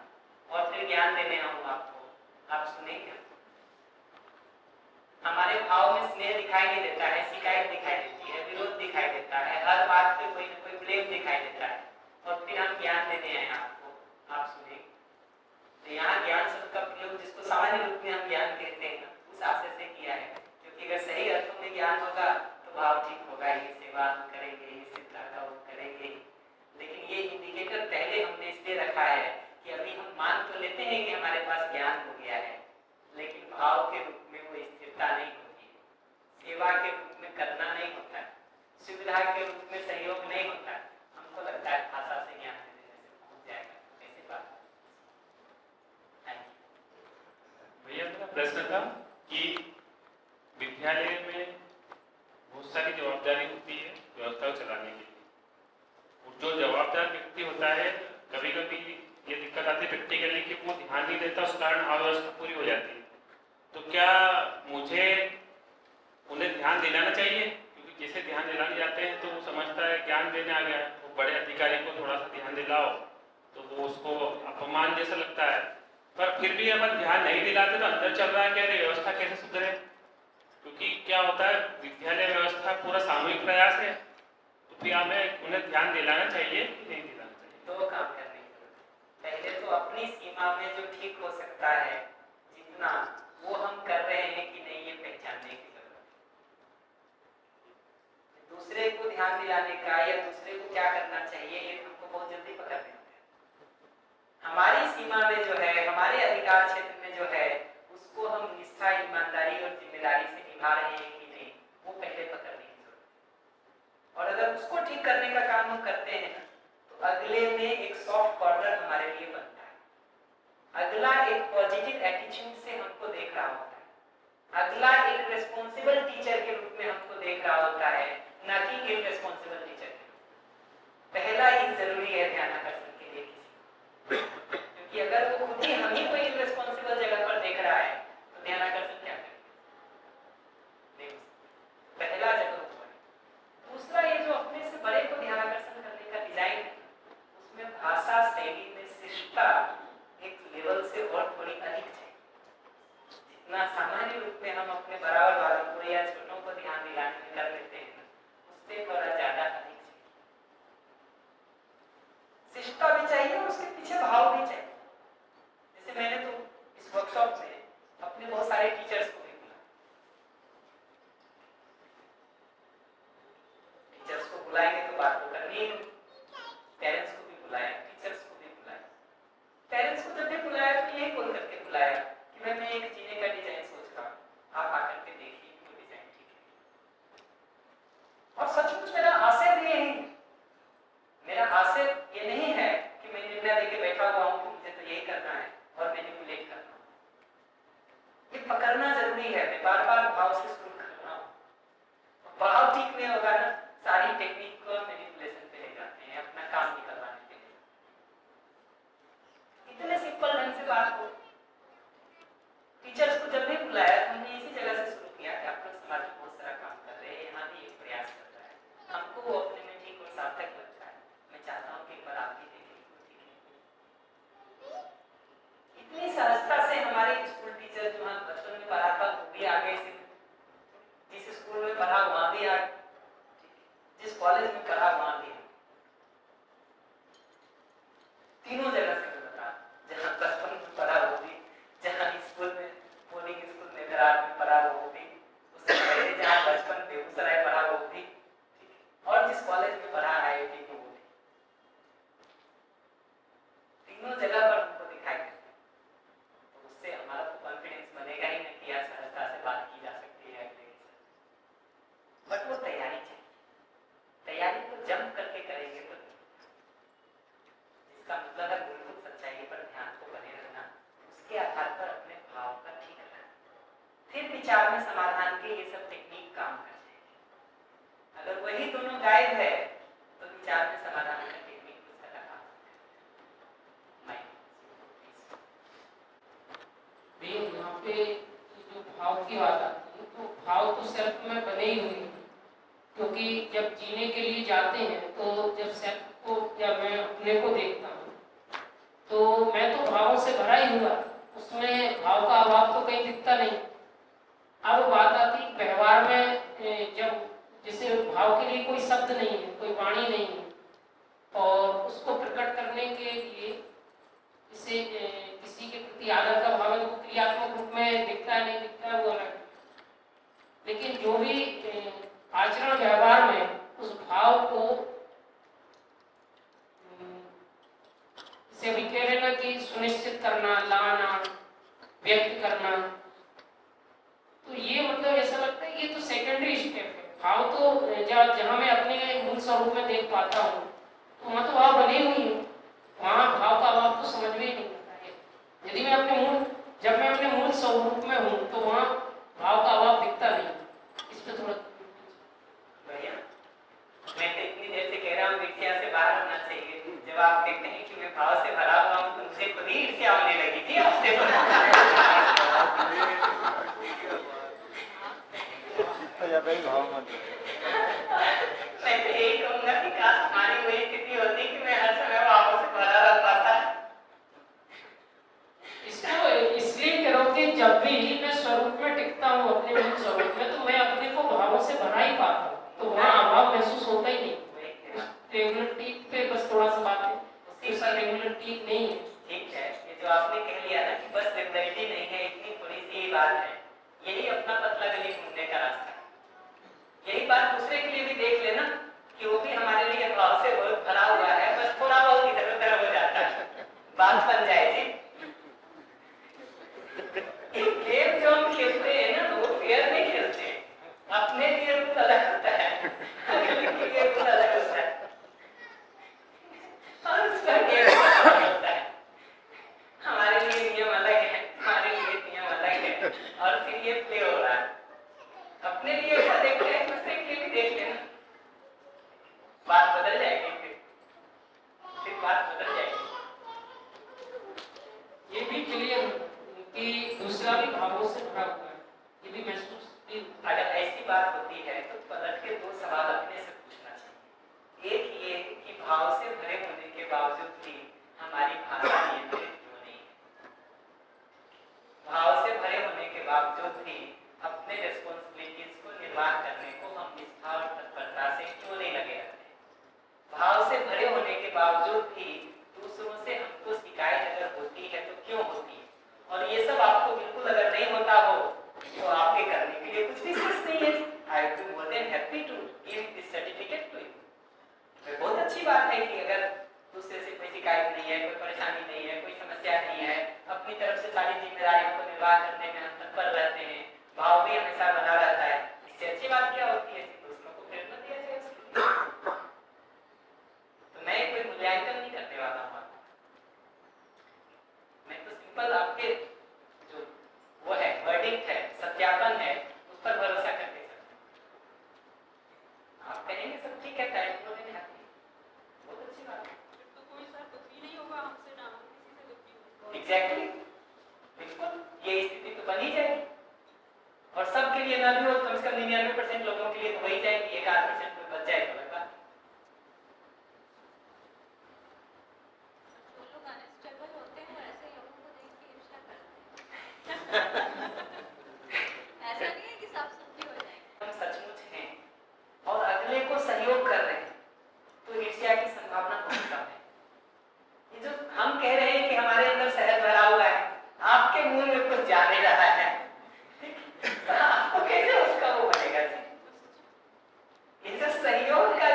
[SPEAKER 1] और फिर ज्ञान देने आऊँ आपको, आप सुनेंगे? हमारे भाव में स्नेह दिखाई नहीं देता है, शिकायत दिखाई देती है, विरोध दिखाई देता है, हर बात पे कोई ना कोई ब्लेम दिखाई देता है और फिर हम ज्ञान देने आए आपको, आप सुनेंगे? तो यहाँ ज्ञान शब्द का प्रयोग जिसको सामान्य रूप में हम ज्ञान कहते हैं उस आशय से किया है, क्योंकि अगर सही अर्थों में ज्ञान होगा तो भाव ठीक होगा, ये सेवा हम करेंगे, ये सिद्धा का वो करेंगे। लेकिन ये इंडिकेटर पहले हमने इसलिए रखा है कि अभी हम मान तो लेते हैं कि हमारे पास ज्ञान हो गया है, लेकिन भाव के रूप में वो स्थिरता नहीं होती है, सेवा के रूप में करना नहीं होता है, सुविधा के रूप में सहयोग नहीं होता है। हमको लगता है भाषा से ज्ञान देने से पहुंच जाएगा, ऐसी बात।
[SPEAKER 5] भैया मेरा प्रश्न था कि विद्यालय में बहुत सारी जवाबदारी होती है व्यवस्था को चलाने के लिए, जो जवाबदार व्यक्ति होता है कभी कभी ये दिक्कत आती है प्रैक्टिकली कि वो ध्यान नहीं देता, उस कारण अव्यवस्था पूरी हो जाती है। तो क्या मुझे उन्हें ध्यान दिलाना चाहिए? क्योंकि जैसे ध्यान दिलाने जाते हैं तो वो समझता है ज्ञान देने आ गया, तो बड़े अधिकारी को थोड़ा सा ध्यान दिलाओ तो वो उसको अपमान जैसा लगता है। पर फिर भी अगर ध्यान नहीं दिलाते तो अंदर चल रहा है क्या, व्यवस्था कैसे सुधरे? क्योंकि क्या होता है विद्यालय व्यवस्था पूरा सामूहिक प्रयास है, तो फिर हमें उन्हें ध्यान दिलाना चाहिए कि नहीं दिलाना चाहिए?
[SPEAKER 1] दो काम करने की जरूरत है। पहले तो अपनी सीमा में जो ठीक हो सकता है जितना, वो हम कर रहे हैं कि नहीं, ये पहचानने की जरूरत है। दूसरे को ध्यान दिलाने का या दूसरे को क्या करना चाहिए ये हमको बहुत जल्दी पकड़ लेते हैं। हमारी सीमा में जो है, हमारे अधिकार क्षेत्र में जो है, उसको हम निष्ठा, ईमानदारी और जिम्मेदारी से निभा रहे हैं कि नहीं, वो पहले पकड़ने की जरूरत है। और अगर उसको ठीक करने का काम हम करते हैं ना, तो अगले में एक सॉफ्ट कॉर्नर हमारे लिए बनता है। अगला एक पॉजिटिव एटीट्यूड से हमको देख रहा होता है, अगला एक रिस्पॉन्सिबल टीचर के रूप में हमको देख रहा होता है, ना कि इररिस्पॉन्सिबल टीचर के रूप में। पहला ही जरूरी है ध्यान आकर्षण के लिए किसी, क्योंकि अगर वो खुद ही हम ही कोई इररिस्पॉन्सिबल जगह पर देख रहा है तो ध्यान आकर्षण क्या करेगा? पहला जगह ऊपर है। दूसरा, ये जो अपने से बड़े को ध्यान आकर्षण करने का डिजाइन है, उसमें भाषा शैली में शिष्टता एक लेवल से और थोड़ी अधिक है। जितना सामान्य रूप में हम अपने बराबर वालों को या छोटों को ध्यान दिलाने में कर लेते हैं, उससे थोड़ा ज्यादा अधिक है। शिष्टता भी चाहिए और उसके पीछे भाव भी चाहिए। जैसे मैंने तो इस वर्कशॉप में अपने बहुत सारे टीचर्स को भी बुलाया, टीचर्स को बुलाएंगे तो बात तो करनी है, पेरेंट्स को भी बुलाया, टीचर्स को भी बुलाया। पेरेंट्स को जब भी बुलाया तो यही बोल करके बुलाया कि मैं एक जीने का डिजाइन सोच रहा हूँ, आप आकर के देखिए वो डिजाइन ठीक है। और सचमुच मेरा आशय भी यही है, मेरा आशय ये नहीं है कि मैं निर्णय लेके बैठा हुआ हूँ कि मुझे तो यही करना है और मैनिपुलेट करना है। ये पकड़ना जरूरी है। मैं बार बार भाव से शुरू कर रहा हूँ। भाव ठीक नहीं होगा ना, सारी टेक्निक को मैनिपुलेशन पे ले जाते हैं, अपना काम निकलवाने के लिए। इतने सिंपल ढंग से बात हो। टीचर्स को जब भी बुलाया तो हमने इसी जगह से शुरू किया कि आप लोग समाज में बहुत सारा काम कर रहे हैं, यहाँ भी एक प्रयास कर रहा है, हमको वो अपने में ठीक और सार्थक लगता है। मैं चाहता हूँ कि एक बार आप भी देखें, ठीक है। इतनी सहजता से हमारे स्कूल टीचर जो हम बचपन में पढ़ा था वो भी आगे से, जिस स्कूल में पढ़ा वहाँ भी आ, जिस कॉलेज में पढ़ा वहाँ भी, तीनों जगह से मैं बता, जहाँ बचपन में पढ़ा वो भी, जहाँ स्कूल में बोर्डिंग स्कूल में विराट में पढ़ा वो भी, उससे पहले जहाँ बचपन बेगूसराय पढ़ा वो भी, और जिस कॉलेज में पढ़ा IIT में वो भी, तीनों जगह पर हमको दिखाई देते हैं। तो उससे हमारा तो कॉन्फिडेंस बनेगा ही नहीं कि यार सहजता से बात की जा सकती है अगले के साथ। बट वो तैयारी चाहिए, तैयारी को जंप करके करेंगे तो, इसका मतलब है मूलभूत सच्चाई पर ध्यान को बने रहना, उसके आधार पर अपने भाव का ठीक रखना, फिर विचार में समाधान के ये सब टेक्निक काम कर जाएगी। अगर वही दोनों गायब है तो विचार में समाधान का टेक्निक
[SPEAKER 6] पे जो भाव की बात आती है, तो भाव तो सेल्फ में बने ही हुए हैं, क्योंकि जब जीने के लिए जाते हैं तो जब सेल्फ को या मैं अपने को देखता हूँ तो मैं तो भावों से भरा ही हुआ, उसमें भाव का अभाव तो कहीं दिखता नहीं। अब बात आती व्यवहार में, जब जैसे भाव के लिए कोई शब्द नहीं है, कोई वाणी नहीं है, और उसको प्रकट करने के लिए इसे किसी के प्रति आदर का भाव है तो क्रियात्मक रूप में दिखता है नहीं दिखता है वो अलग है। लेकिन जो भी आचरण व्यवहार में उस भाव को जैसे अभी कह रहे ना कि सुनिश्चित करना, लाना, व्यक्त करना, तो ये मतलब ऐसा लगता है ये तो सेकेंडरी स्टेप है। भाव तो जहाँ मैं अपने मूल स्वरूप में देख पाता हूँ तो वहाँ तो भाव बने हुई है, वहाँ भाव का अभाव तो समझ में ही नहीं आता है। यदि मैं अपने मूल जब मैं अपने मूल स्वरूप में हूँ तो वहाँ भाव का अभाव दिखता नहीं। इस पे थोड़ा
[SPEAKER 1] भैया मैं तो इतनी देर से कह रहा हूँ ईर्ष्या से बाहर होना चाहिए, जब आप देखते हैं कि मैं भाव से भरा हुआ हूँ तो मुझे खुद ही ईर्ष्या होने लगी थी आपसे। मैं तो यही कहूंगा कि काश हमारी वही स्थिति होती कि मैं हर समय भावों से भरा रह पाता।
[SPEAKER 6] इसको इसलिए कह रहा हूँ कि जब भी मैं स्वरूप में टिकता हूँ अपने मूल स्वरूप में तो मैं अपने को भावों से भरा ही पाता हूँ, तो वहाँ अभाव महसूस होता ही नहीं। रेगुलरिटी पे बस थोड़ा सा बात है, उसका रेगुलरिटी नहीं है।
[SPEAKER 1] ठीक है, ये जो आपने कह लिया ना कि बस रेगुलरिटी नहीं है, इतनी थोड़ी सी ही बात है, यही अपना पतला गली घूमने का रास्ता है। यही बात दूसरे के लिए भी देख लेना कि वो भी हमारे लिए भाव से बहुत भरा हुआ है, बस थोड़ा बहुत इधर उधर हो जाता है, बात बन जाएगी। गेम जो हम खेलते हैं ना वो फेयर नहीं खेलते, अपने लिए रूल अलग होता है, अगले के लिए रूल अलग होता है, और उसका गेम अलग होता है। हमारे लिए नियम अलग है, हमारे लिए नियम अलग है, और फिर ये प्ले हो रहा है। अपने लिए ऐसा देख रहे हैं, दूसरे के लिए भी देख लेना, बात बदल जाएगी। फिर बात बदल जाएगी।
[SPEAKER 6] ये भी क्लियर कि दूसरा भी भावों से भरा हुआ है, ये भी महसूस
[SPEAKER 1] अगर ऐसी बात होती है तो पलट के दो सवाल अपने से पूछना चाहिए। एक ये कि भाव से भरे होने के बावजूद भी हमारी भाषा नियंत्रित क्यों नहीं है? भाव से भरे होने के बावजूद भी अपने रिस्पॉन्सिबिलिटीज को निर्वाह करने को हम निष्ठा और तत्परता से क्यों नहीं लगे रहते? भाव से भरे होने के बावजूद भी दूसरों से हमको शिकायत अगर होती है तो क्यों होती है? और ये सब आपको बिल्कुल अगर नहीं होता हो तो आपके करने के लिए कुछ भी सोच नहीं है। I will be more than happy to give this certificate to you. बहुत अच्छी बात है कि अगर दूसरे से कोई शिकायत नहीं है, कोई परेशानी नहीं है, कोई समस्या नहीं है, अपनी तरफ से सारी जिम्मेदारियों को निर्वाह करने में हम तत्पर रहते हैं, भाव भी हमेशा बना रहता है, इससे अच्छी बात क्या होती है? दूसरों को प्रेरणा दिया जाए उसके लिए। तो मैं कोई मूल्यांकन नहीं करने वाला हूँ, मैं तो सिंपल आपके जो वो है वर्डिंग है, सत्यापन है, उस पर भरोसा करके चलते हैं। आप कहेंगे सब ठीक है, टाइम को देने हैप्पी, बहुत अच्छी बात है।
[SPEAKER 2] तो कोई सर दुखी नहीं होगा हमसे, ना हम किसी से दुखी होंगे।
[SPEAKER 1] एग्जैक्टली, बिल्कुल ये स्थिति तो बन ही जाएगी, और सबके लिए ना भी हो कम से कम 99% लोगों के लिए तो वही जाएगी, 1-8% कोई बच जाए तो अलग बात।
[SPEAKER 2] जो लोग अनस्टेबल होते हैं वो ऐसे लोगों को देख के ईर्ष्या करते हैं। ऐसा नहीं है कि सब सुखी हो जाएंगे।
[SPEAKER 1] हम सचमुच हैं और अगले को सहयोग कर रहे हैं तो ईर्ष्या की संभावना बहुत कम है। ये जो हम कह रहे हैं कि हमारे अंदर शहद भरा हुआ है, आपके मुंह में कुछ जा नहीं रहा है, तो आपको कैसे उसका वो बनेगा जी? ये जो सहयोग का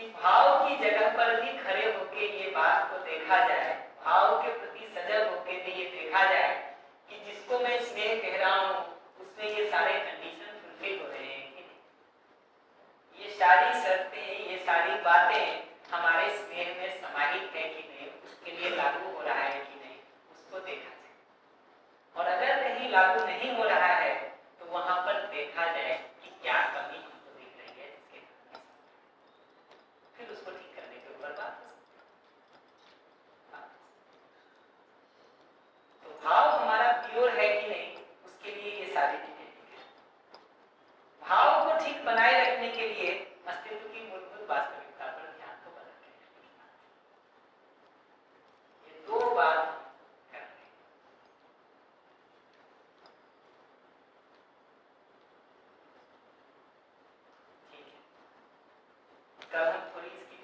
[SPEAKER 1] कि भाव की जगह पर भी खड़े होके ये बात को देखा जाए, भाव के प्रति सजग होके भी ये देखा जाए कि जिसको मैं स्नेह कह रहा हूँ उसमें ये सारे कंडीशन फुलफिल हो रहे हैं कि नहीं, ये सारी शर्तें, ये सारी बातें हमारे स्नेह में समाहित है कि नहीं, उसके लिए लागू हो रहा है कि नहीं, उसको देखा जाए। और अगर कहीं लागू नहीं हो रहा है तो वहां पर देखा जाए कि क्या कमी हमको दिख रही है जिसके कारण, फिर उसको ठीक करने के ऊपर बात हो सकती है। तो भाव हमारा प्योर है कि नहीं, उसके लिए ये सारी टेक्निक है। भाव को ठीक बनाए रखने के लिए अस्तित्व की मूलभूत वास्तविकता पर ध्यान को बना के रखने की बात है। ये दो बात कर रहे हैं। ठीक है, कल हम थोड़ी इसकी